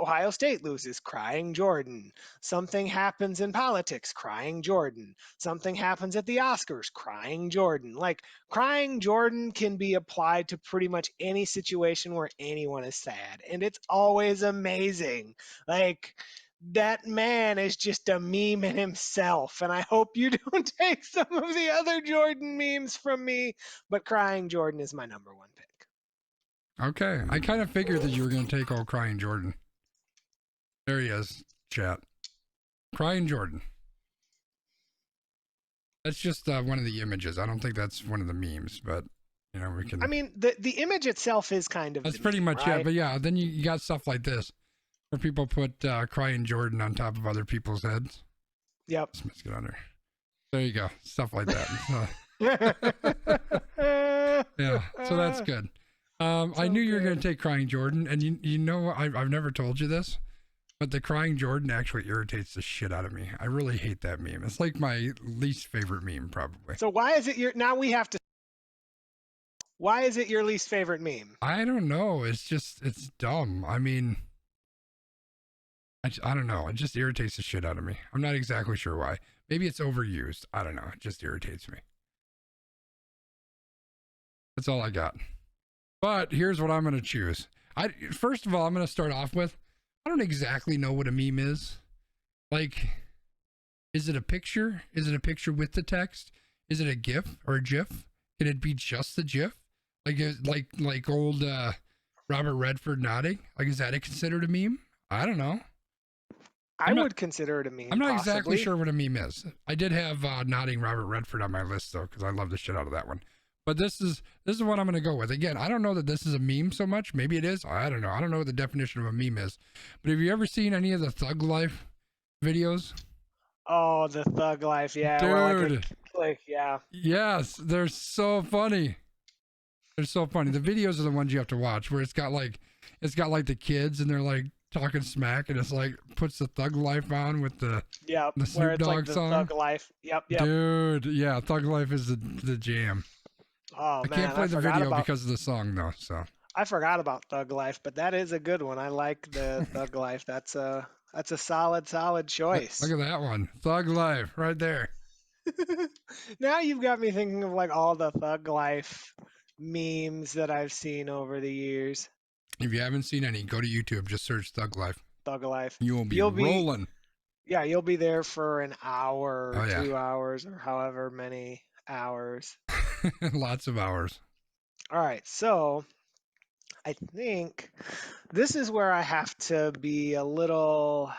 Ohio State loses, crying Jordan. Something happens in politics, crying Jordan. Something happens at the Oscars, crying Jordan. Like, crying Jordan can be applied to pretty much any situation where anyone is sad. And it's always amazing. Like, that man is just a meme in himself. And I hope you don't take some of the other Jordan memes from me, but crying Jordan is my number one pick. Okay, I kind of figured that you were gonna take old Crying Jordan. There he is, chat. Crying Jordan. That's just one of the images. I don't think that's one of the memes, but we can. I mean, the image itself is kind of That's the pretty meme, much right? it. But yeah, then you got stuff like this, where people put Crying Jordan on top of other people's heads. Yep. Let's get on there. There you go. Stuff like that. Yeah, so that's good. I knew you were going to take Crying Jordan, and I've never told you this, but the Crying Jordan actually irritates the shit out of me. I really hate that meme. It's like my least favorite meme, probably. So why is it why is it your least favorite meme? I don't know. It's dumb. I mean, I don't know. It just irritates the shit out of me. I'm not exactly sure why. Maybe it's overused. I don't know. It just irritates me. That's all I got. But here's what I'm going to choose. First of all, I'm going to start off with, I don't exactly know what a meme is. Like, is it a picture? Is it a picture with the text? Is it a GIF or a GIF? Can it be just the GIF? Like old Robert Redford nodding? Like, is that considered a meme? I don't know. I would consider it a meme. I'm not possibly. exactly sure what a meme is. I did have Nodding Robert Redford on my list though, because I love the shit out of that one. But this is what I'm going to go with. Again, I don't know that this is a meme so much. Maybe it is. I don't know. I don't know what the definition of a meme is. But have you ever seen any of the Thug Life videos? Oh, the Thug Life, yeah. Dude. Yeah. Yes, they're so funny. They're so funny. The videos are the ones you have to watch, where it's got like the kids and they're like talking smack, and it's like puts the Thug Life on with the Snoop Dogg like the song. Thug Life. Yep. Dude, yeah, Thug Life is the jam. Oh, I can't play the video because of the song though. So I forgot about Thug Life, but that is a good one. I like the Thug Life. That's a solid choice. look at that one, Thug Life, right there. Now you've got me thinking of like all the Thug Life memes that I've seen over the years. If you haven't seen any, go to YouTube. Just search Thug Life. Thug Life. You'll be rolling. Yeah, you'll be there for an hour, or 2 hours, or however many hours. Lots of hours. All right, so I think this is where I have to be a little.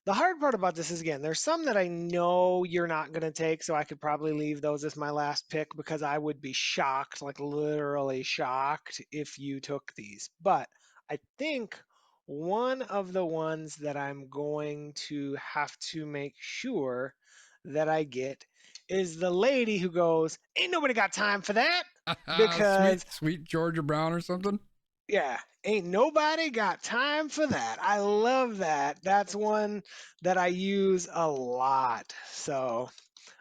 The hard part about this is, again, there's some that I know you're not going to take, so I could probably leave those as my last pick because I would be shocked, like literally shocked, if you took these. But I think one of the ones that I'm going to have to make sure that I get is the lady who goes, "Ain't nobody got time for that," because sweet Georgia Brown or something. Yeah, ain't nobody got time for that. I love that. That's one that I use a lot. So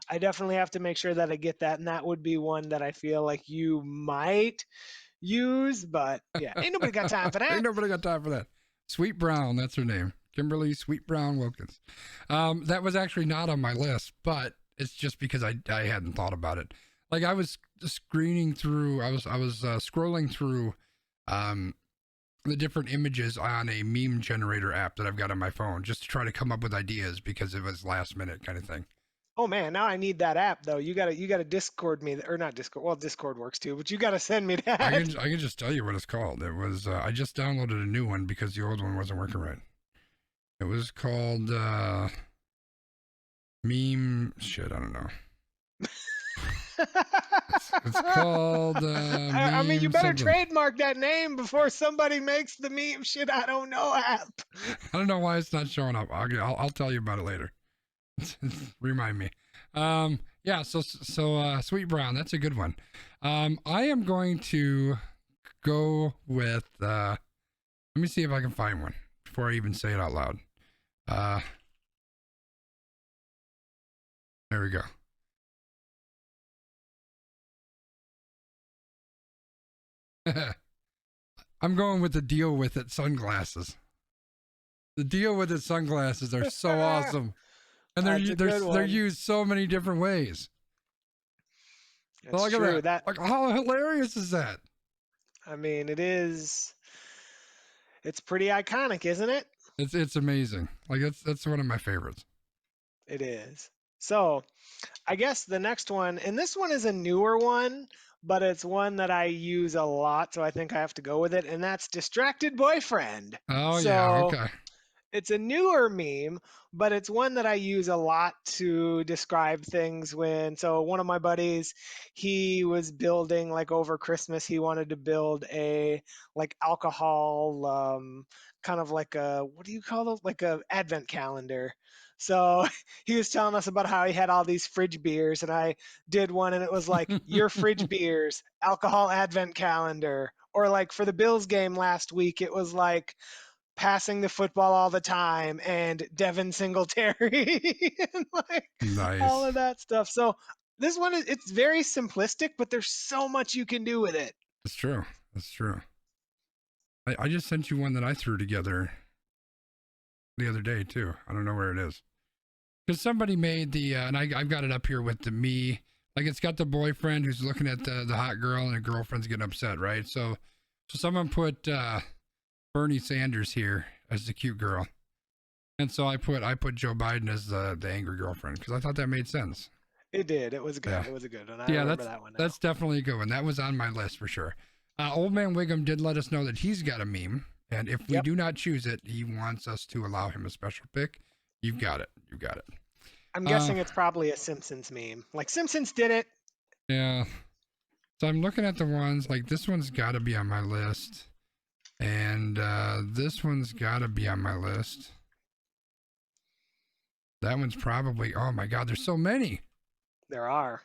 I definitely have to make sure that I get that. And that would be one that I feel like you might use. But yeah, ain't nobody got time for that. Ain't nobody got time for that. Sweet Brown, that's her name. Kimberly Sweet Brown Wilkins. That was actually not on my list, but it's just because I hadn't thought about it. Like I was screening through, I was scrolling through the different images on a meme generator app that I've got on my phone, just to try to come up with ideas because it was last minute kind of thing. Oh man, now I need that app though. You gotta Discord me, or not Discord. Well, Discord works too, but you gotta send me that. I can just tell you what it's called. It was I just downloaded a new one because the old one wasn't working right. It was called meme shit. I don't know. It's called. I mean, you better something. trademark that name before somebody makes the meme shit I don't know app. I don't know why it's not showing up. I'll tell you about it later. Remind me. Yeah. So Sweet Brown. That's a good one. I am going to go with. Let me see if I can find one before I even say it out loud. There we go. I'm going with the Deal With It sunglasses. The Deal With It sunglasses are so awesome. And they're used so many different ways. That's look true. At that. Like, how hilarious is that? I mean, it is. It's pretty iconic, isn't it? It's amazing. Like that's one of my favorites. It is. So, I guess the next one, and this one is a newer one, but it's one that I use a lot, so I think I have to go with it, and that's Distracted Boyfriend. Oh, so, yeah, okay. It's a newer meme, but it's one that I use a lot to describe things so one of my buddies, he was building, like over Christmas, he wanted to build a like alcohol, kind of like a, what do you call those? Like a advent calendar. So he was telling us about how he had all these fridge beers, and I did one, and it was like, your fridge beers, alcohol advent calendar. Or like for the Bills game last week, it was like passing the football all the time and Devin Singletary and like nice. All of that stuff. So this one it's very simplistic, but there's so much you can do with it. That's true. That's true. I just sent you one that I threw together the other day too. I don't know where it is. Because somebody made the, and I've got it up here with the me, like it's got the boyfriend who's looking at the hot girl and the girlfriend's getting upset, right? So someone put Bernie Sanders here as the cute girl. And so I put Joe Biden as the angry girlfriend because I thought that made sense. It did. It was good. Yeah. It was a good one. I remember that one now. That's definitely a good one. That was on my list for sure. Old Man Wiggum did let us know that he's got a meme. And if we Yep. do not choose it, he wants us to allow him a special pick. You've got it. You got it. I'm guessing it's probably a Simpsons meme. Like Simpsons did it. Yeah. So I'm looking at the ones, like this one's got to be on my list. And this one's got to be on my list. That one's probably, oh my God, there's so many. There are.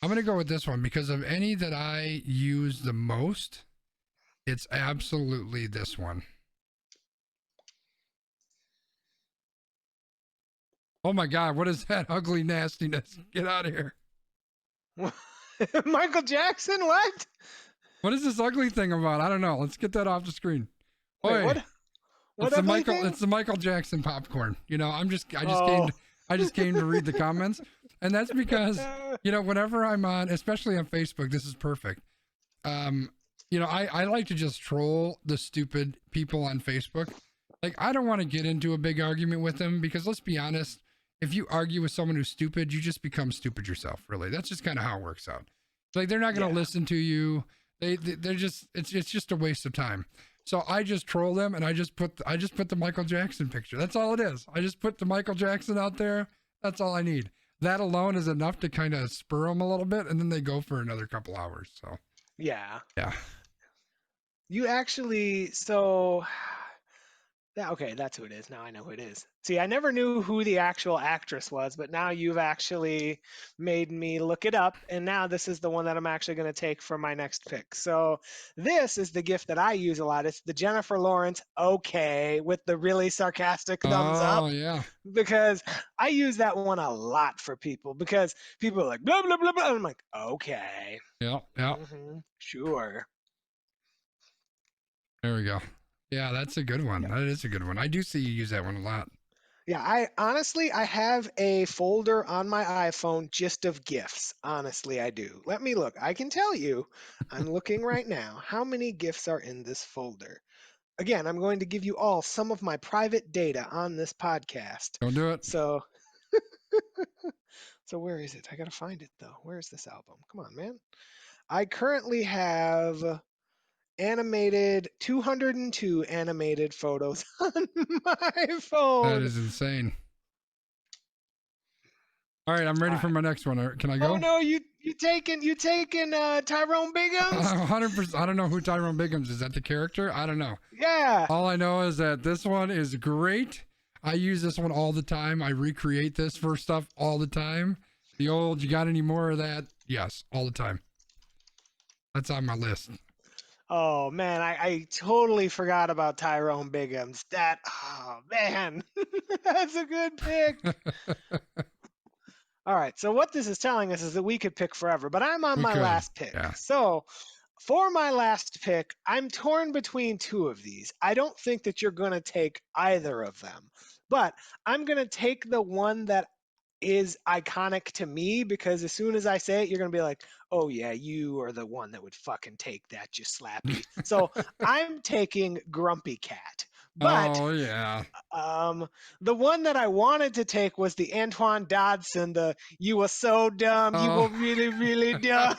I'm going to go with this one because of any that I use the most, it's absolutely this one. Oh my God, what is that ugly nastiness? Get out of here. Michael Jackson, what? What is this ugly thing about? I don't know. Let's get that off the screen. Wait, Oi, what? What it's the ugly Michael. thing? It's the Michael Jackson popcorn. You know, I just Oh. came to read the comments, and that's because whenever I'm on, especially on Facebook, this is perfect. I like to just troll the stupid people on Facebook. Like, I don't want to get into a big argument with them because let's be honest, if you argue with someone who's stupid, you just become stupid yourself. Really, that's just kind of how it works out. Like, they're not going to listen to you. They're just it's just a waste of time. So I just troll them and I just put the Michael Jackson picture. That's all it is. I just put the Michael Jackson out there. That's all I need. That alone is enough to kind of spur them a little bit, and then they go for another couple hours. So Yeah. yeah. You actually, okay, that's who it is. Now I know who it is. See, I never knew who the actual actress was, but now you've actually made me look it up, and now this is the one that I'm actually going to take for my next pick. So this is the gift that I use a lot. It's the Jennifer Lawrence okay with the really sarcastic thumbs up, Oh yeah. because I use that one a lot for people because people are like blah blah blah blah. And I'm like, okay, Yeah. Yeah. sure. There we go. Yeah, that's a good one. That is a good one. I do see you use that one a lot. Yeah, I have a folder on my iPhone just of GIFs. Honestly, I do. Let me look. I can tell you, I'm looking right now, how many GIFs are in this folder. Again, I'm going to give you all some of my private data on this podcast. Don't do it. So, so where is it? I gotta find it though. Where is this album? Come on, man. I currently have 202 animated photos on my phone. That is insane. All right, I'm ready for my next one. Can I go? Oh no, you taking Tyrone Biggums? 100%. I don't know who Tyrone Biggums is. Is that the character? I don't know. Yeah. All I know is that this one is great. I use this one all the time. I recreate this for stuff all the time. The old, you got any more of that? Yes, all the time. That's on my list. Oh man, I totally forgot about Tyrone Biggums. Oh man, that's a good pick. All right, so what this is telling us is that we could pick forever, but I'm on my last pick. Yeah. So for my last pick, I'm torn between two of these. I don't think that you're going to take either of them, but I'm going to take the one that is iconic to me because as soon as I say it, you're going to be like, oh yeah, you are the one that would fucking take that, you slappy. So I'm taking Grumpy Cat. But oh yeah. the one that I wanted to take was the Antoine Dodson, the you were so dumb, you were really, really dumb.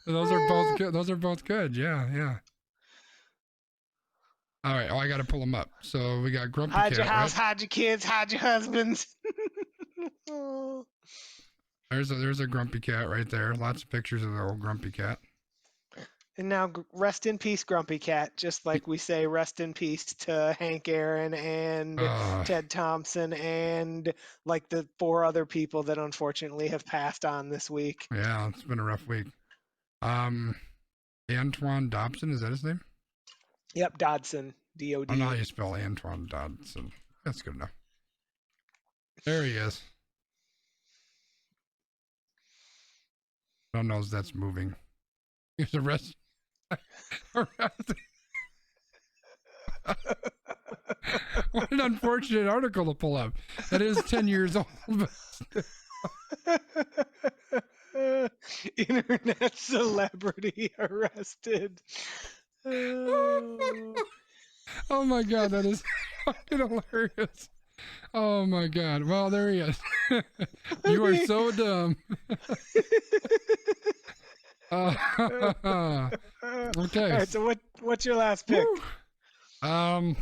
Those are both good. Those are both good. Yeah, yeah. All right. Oh, I got to pull them up. So we got Grumpy Cat. Hide your house, right? hide your kids, hide your husbands. There's a Grumpy Cat right there. Lots of pictures of the old Grumpy Cat. And now rest in peace, Grumpy Cat. Just like we say rest in peace to Hank Aaron and Ted Thompson and like the 4 other people that unfortunately have passed on this week. Yeah, it's been a rough week. Antoine Dobson, is that his name? Yep, Dodson. D-O-D. I know how you spell Antoine Dodson. That's good enough. There he is. Don't know if that's moving. He's arrested. What an unfortunate article to pull up. That is 10 years old. Internet celebrity arrested. Oh my God, that is fucking hilarious. Oh my God. Well, there he is. You are so dumb. Okay. All right, so What's your last pick? Woo. And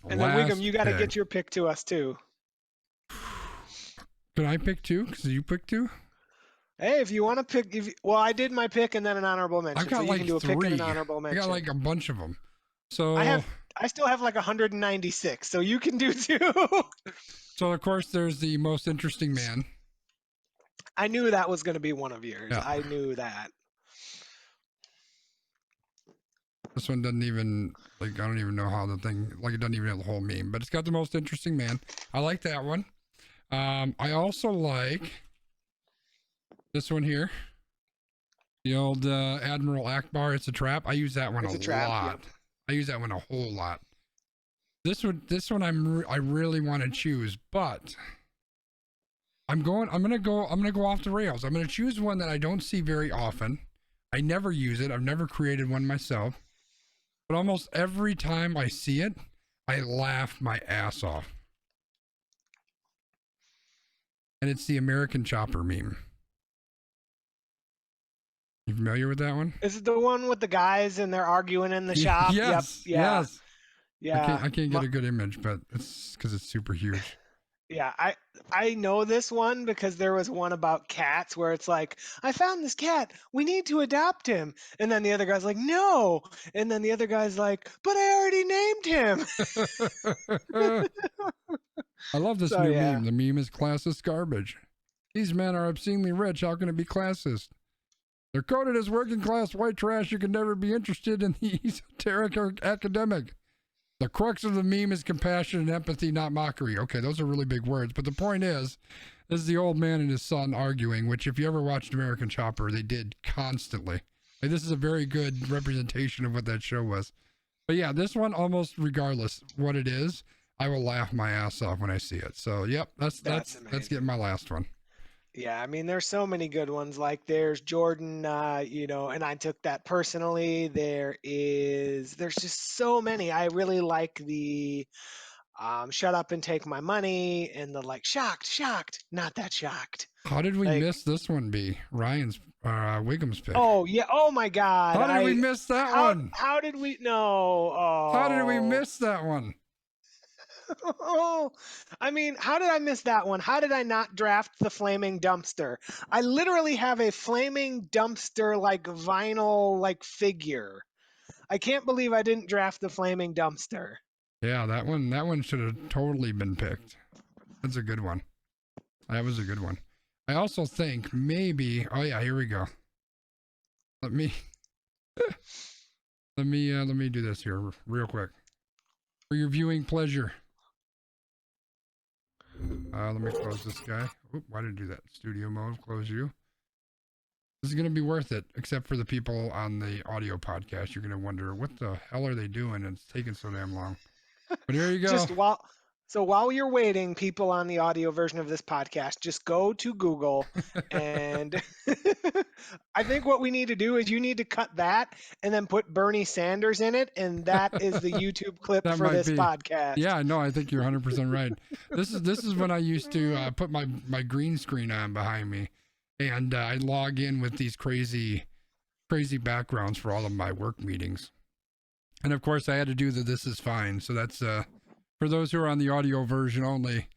then Wiggum, you got to get your pick to us too. Can I pick two? Because you pick two? Hey, if you want to pick, well, I did my pick and then an honourable mention. I've got so you like can do a 3. pick and an honourable mention. I got like a bunch of them. So I still have like 196, so you can do 2. So of course there's the most interesting man. I knew that was going to be one of yours. Yeah. I knew that. This one doesn't even, like, I don't even know how the thing, like, it doesn't even have the whole meme, but it's got the most interesting man. I like that one. I also like this one here. The old Admiral Akbar, it's a trap. I use that one a lot. Yep. I use that one a whole lot. This one I really want to choose, but I'm gonna go off the rails. I'm gonna choose one that I don't see very often. I never use it. I've never created one myself. But almost every time I see it, I laugh my ass off. And it's the American Chopper meme. You familiar with that one? Is it the one with the guys and they're arguing in the shop? Yes. Yep. Yeah. Yes. Yeah. I can't get a good image, but it's because it's super huge. Yeah, I know this one because there was one about cats where it's like, I found this cat, we need to adopt him, and then the other guy's like, no, and then the other guy's like, but I already named him. I love this new meme. The meme is classist garbage. These men are obscenely rich. How can it be classist? They're coded as working class white trash. You can never be interested in the esoteric or academic. The crux of the meme is compassion and empathy, not mockery. Okay, those are really big words. But the point is, this is the old man and his son arguing, which if you ever watched American Chopper, they did constantly. Like, this is a very good representation of what that show was. But yeah, this one, almost regardless what it is, I will laugh my ass off when I see it. So, yep, that's getting my last one. Yeah, I mean, there's so many good ones. Like there's Jordan, and I took that personally. There's just so many. I really like the shut up and take my money and the like shocked, not that shocked. How did we miss this one, B? Ryan's, Wiggum's pick. Oh, yeah. Oh, my God. How did we miss that one? How did we, no. Oh. How did we miss that one? Oh, I mean, how did I miss that one? How did I not draft the flaming dumpster? I literally have a flaming dumpster like vinyl like figure. I can't believe I didn't draft the flaming dumpster. Yeah, that one should have totally been picked. That's a good one. That was a good one. I also think maybe, oh yeah, here we go. Let me let me do this here real quick. For your viewing pleasure. Let me close this guy. Oop, why did I do that? Studio mode, close you. This is going to be worth it, except for the people on the audio podcast. You're going to wonder, what the hell are they doing? And it's taking so damn long. But here you go. So while you're waiting, people on the audio version of this podcast, just go to Google and I think what we need to do is you need to cut that and then put Bernie Sanders in it, and that is the YouTube clip for this podcast. Yeah, no, I think you're 100% right. This is when I used to put my green screen on behind me, and I log in with these crazy backgrounds for all of my work meetings. And of course, I had to do the "This is fine." So that's for those who are on the audio version only.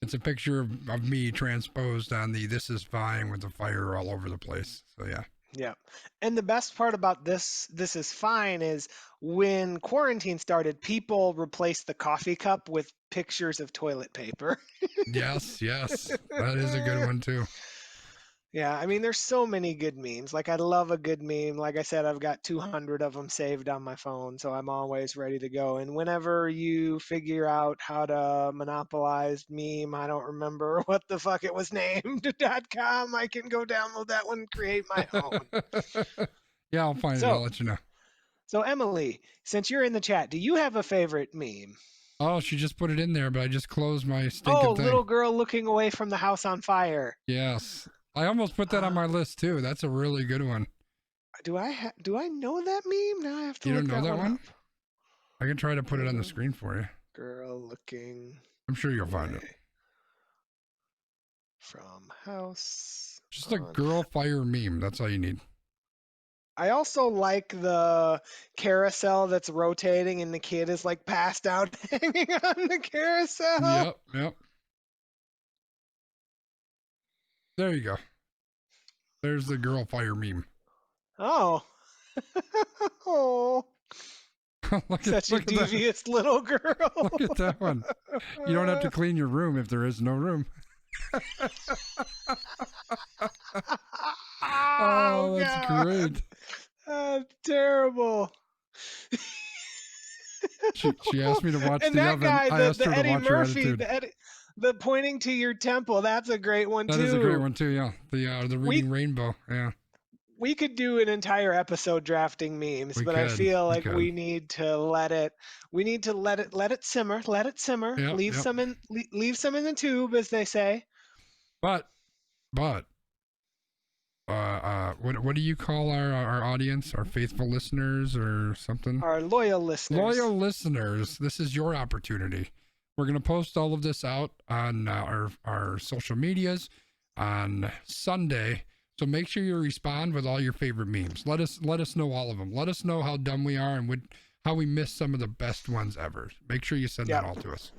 It's a picture of me transposed on the "This is fine" with the fire all over the place. So yeah. Yeah. And the best part about this is fine is when quarantine started, people replaced the coffee cup with pictures of toilet paper. Yes. That is a good one too. Yeah, I mean, there's so many good memes. Like, I love a good meme. Like I said, I've got 200 of them saved on my phone, so I'm always ready to go. And whenever you figure out how to monopolize meme, I don't remember what the fuck it was named, .com, I can go download that one and create my own. Yeah, I'll find it. I'll let you know. So, Emily, since you're in the chat, do you have a favorite meme? Oh, she just put it in there, but I just closed my stinking thing. Little girl looking away from the house on fire. Yes. I almost put that on my list too. That's a really good one. Do I know that meme? Now I have to. You don't know that one? I can try to put it on the screen for you. Girl looking. I'm sure you'll find it. From house. Just a girl fire meme. That's all you need. I also like the carousel that's rotating and the kid is like passed out hanging on the carousel. Yep, yep. There you go. There's the girl fire meme. Oh. Oh, such a Look at that. devious little girl. Look at that one. You don't have to clean your room if there is no room. Oh, Oh, that's God. great. That's terrible. She asked me to watch And the that oven. guy, I asked the her to Eddie watch her Murphy, attitude. the pointing to your temple, that's a great one That too. is a great one too. Yeah, the We reading rainbow. Yeah, we could do an entire episode drafting memes, we but I could. feel We like could. we need to let it simmer, let it simmer, Yep, leave yep. some in leave some in the tube, as they say. But what do you call our audience? Our faithful listeners or something? Our loyal listeners. Loyal listeners, this is your opportunity. We're gonna post all of this out on our social medias on Sunday. So make sure you respond with all your favorite memes. Let us know all of them. Let us know how dumb we are and how we missed some of the best ones ever. Make sure you send that all to us.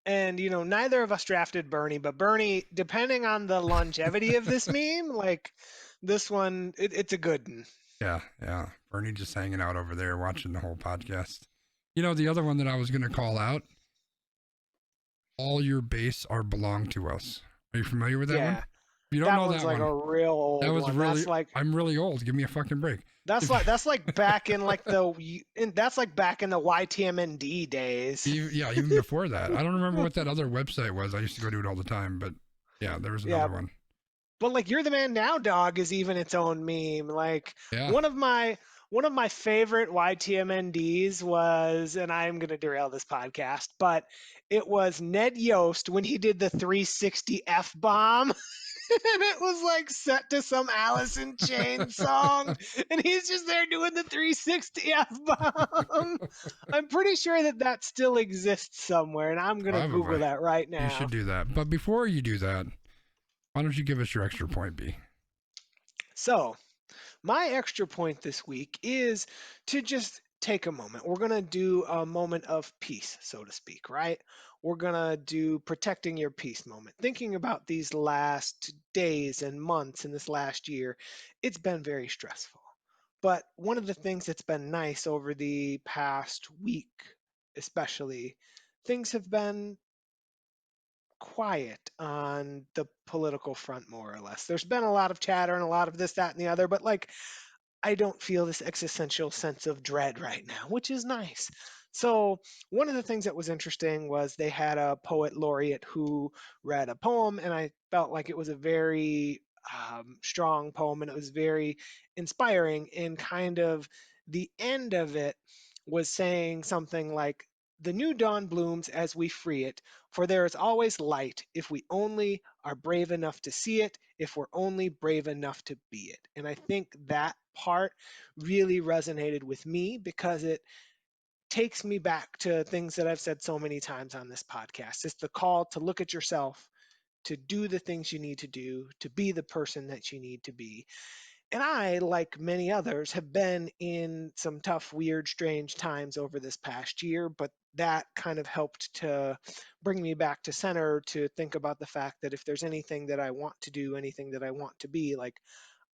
And neither of us drafted Bernie, but Bernie, depending on the longevity of this meme, like this one, it's a good one. Yeah. Bernie just hanging out over there watching the whole podcast. The other one that I was gonna call out, all your base are belong to us. Are you familiar with that one? If you don't know one's that like one, a real old that was one. really. That's like I'm really old. Give me a fucking break. that's like back in like that's like back in the YTMND days. Even before that. I don't remember what that other website was. I used to go to it all the time, but yeah, there was another one. But like You're the Man Now Dog is even its own meme. Like Yeah. one of my favorite YTMNDs was, and I'm gonna derail this podcast, but it was Ned Yost when he did the 360 F bomb. And it was like set to some Alice in Chains song, and he's just there doing the 360 F bomb. I'm pretty sure that still exists somewhere, and I'm gonna Probably. Google that right now. You should do that. But before you do that, why don't you give us your extra point, B? So, my extra point this week is to just take a moment. We're going to do a moment of peace, so to speak, right? We're going to do protecting your peace moment. Thinking about these last days and months in this last year, it's been very stressful. But one of the things that's been nice over the past week, especially, things have been quiet on the political front, more or less. There's been a lot of chatter and a lot of this, that, and the other, but like I don't feel this existential sense of dread right now, which is nice. So, one of the things that was interesting was they had a poet laureate who read a poem, and I felt like it was a very strong poem and it was very inspiring. And kind of the end of it was saying something like, the new dawn blooms as we free it, for there is always light if we only are brave enough to see it, if we're only brave enough to be it. And I think that part really resonated with me because it takes me back to things that I've said so many times on this podcast. It's the call to look at yourself, to do the things you need to do, to be the person that you need to be. And I, like many others, have been in some tough, weird, strange times over this past year, but that kind of helped to bring me back to center to think about the fact that if there's anything that I want to do, anything that I want to be, like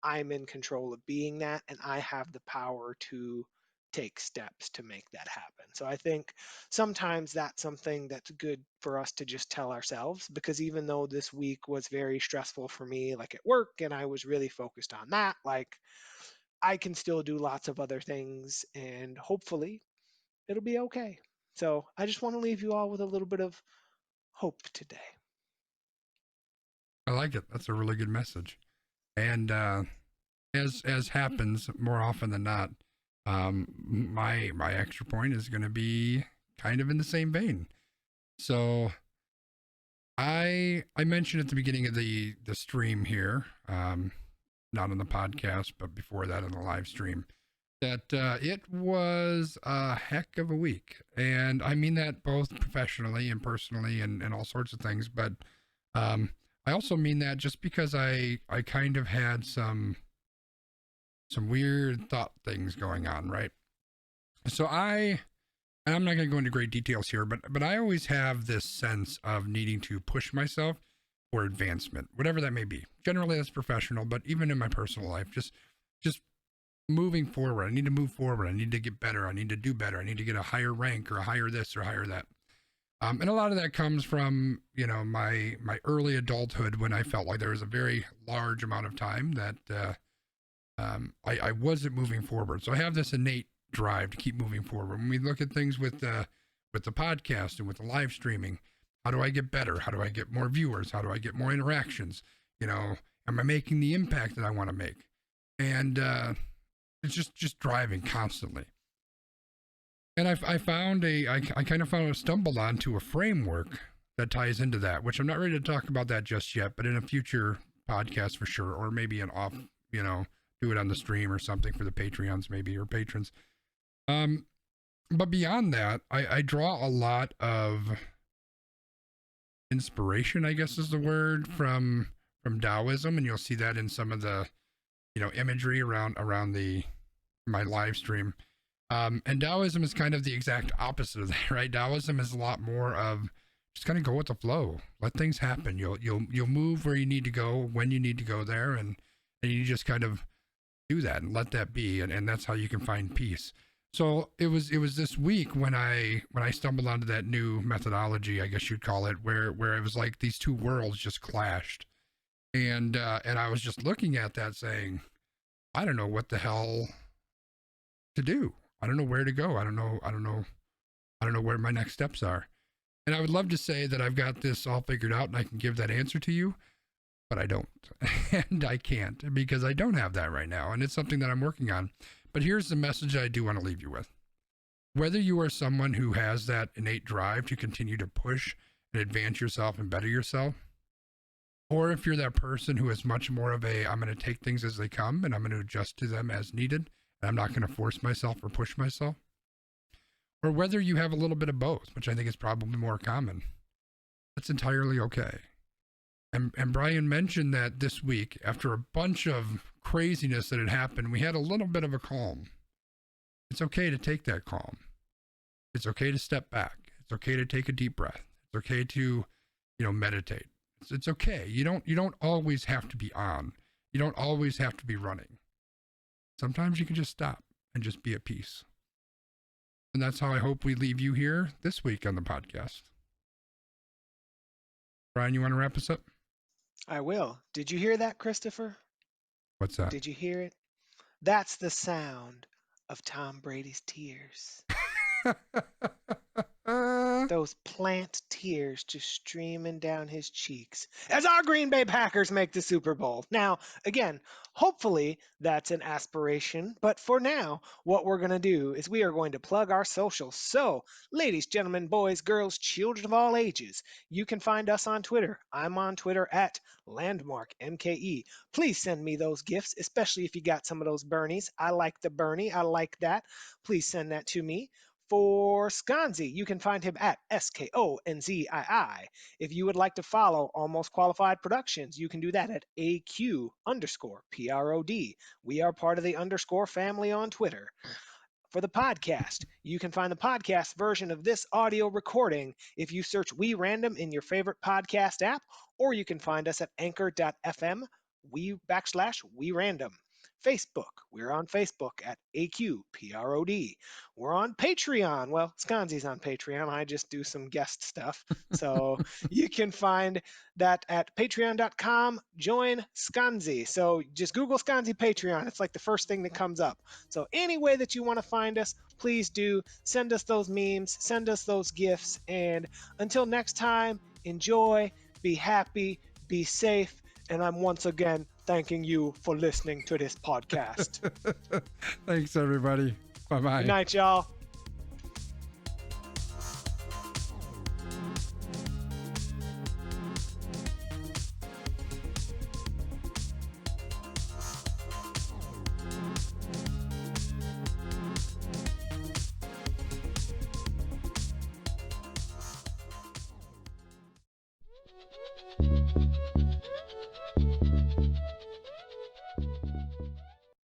I'm in control of being that and I have the power to take steps to make that happen. So I think sometimes that's something that's good for us to just tell ourselves, because even though this week was very stressful for me, like at work, and I was really focused on that, like I can still do lots of other things and hopefully it'll be okay. So I just want to leave you all with a little bit of hope today. I like it. That's a really good message. And as happens more often than not, my extra point is going to be kind of in the same vein. So I mentioned at the beginning of the stream here, not on the podcast, but before that on the live stream, that it was a heck of a week. And I mean that both professionally and personally and all sorts of things. But I also mean that just because I kind of had some weird thought things going on, right? So and I'm not going to go into great details here, but I always have this sense of needing to push myself for advancement, whatever that may be. Generally, that's professional, but even in my personal life, just moving forward. I need to move forward. I need to get better. I need to do better. I need to get a higher rank or a higher this or higher that. And a lot of that comes from, my early adulthood, when I felt like there was a very large amount of time that I wasn't moving forward. So I have this innate drive to keep moving forward. When we look at things with the podcast and with the live streaming, how do I get better? How do I get more viewers? How do I get more interactions? Am I making the impact that I want to make? And it's just driving constantly. And I kind of stumbled onto a framework that ties into that, which I'm not ready to talk about that just yet, but in a future podcast for sure, or maybe an off, do it on the stream or something for the Patreons maybe, or patrons. But beyond that, I draw a lot of inspiration, I guess is the word, from Taoism, and you'll see that in some of the imagery around my live stream. And Taoism is kind of the exact opposite of that, right? Taoism is a lot more of just kind of go with the flow, let things happen. You'll move where you need to go when you need to go there, and you just kind of do that and let that be, and that's how you can find peace. So it was this week when I stumbled onto that new methodology, I guess you'd call it, where it was like these two worlds just clashed, and I was just looking at that saying, I don't know what the hell to do. I don't know where to go. I don't know where my next steps are. And I would love to say that I've got this all figured out and I can give that answer to you, but I don't. And I can't, because I don't have that right now. And it's something that I'm working on. But here's the message I do want to leave you with. Whether you are someone who has that innate drive to continue to push and advance yourself and better yourself, or if you're that person who is much more of I'm going to take things as they come and I'm going to adjust to them as needed, and I'm not going to force myself or push myself, or whether you have a little bit of both, which I think is probably more common, that's entirely okay. And Brian mentioned that this week, after a bunch of craziness that had happened, we had a little bit of a calm. It's okay to take that calm. It's okay to step back. It's okay to take a deep breath. It's okay to, meditate. It's okay. You don't always have to be on. You don't always have to be running. Sometimes you can just stop and just be at peace. And that's how I hope we leave you here this week on the podcast. Brian, you want to wrap us up? I will. Did you hear that, Christopher? What's that? Did you hear it? That's the sound of Tom Brady's tears. Those plant tears just streaming down his cheeks as our Green Bay Packers make the Super Bowl. Now, again, hopefully that's an aspiration, but for now, what we're going to do is we are going to plug our socials. So, ladies, gentlemen, boys, girls, children of all ages, you can find us on Twitter. I'm on Twitter at LandmarkMKE. Please send me those gifts, especially if you got some of those Bernies. I like the Bernie. I like that. Please send that to me. For Skanzi, you can find him at SKONZII. If you would like to follow Almost Qualified Productions, you can do that at AQ_PROD. We are part of the underscore family on Twitter. For the podcast, you can find the podcast version of this audio recording if you search We Random in your favorite podcast app, or you can find us at anchor.fm /We Random. Facebook, we're on Facebook at AQPROD. We're on Patreon. Well, Skanzi's on Patreon. I just do some guest stuff. So you can find that at patreon.com, join Skanzi. So just Google Skanzi Patreon. It's like the first thing that comes up. So any way that you want to find us, please do. Send us those memes, send us those gifts. And until next time, enjoy, be happy, be safe. And I'm once again thanking you for listening to this podcast. Thanks, everybody. Bye-bye. Good night, y'all.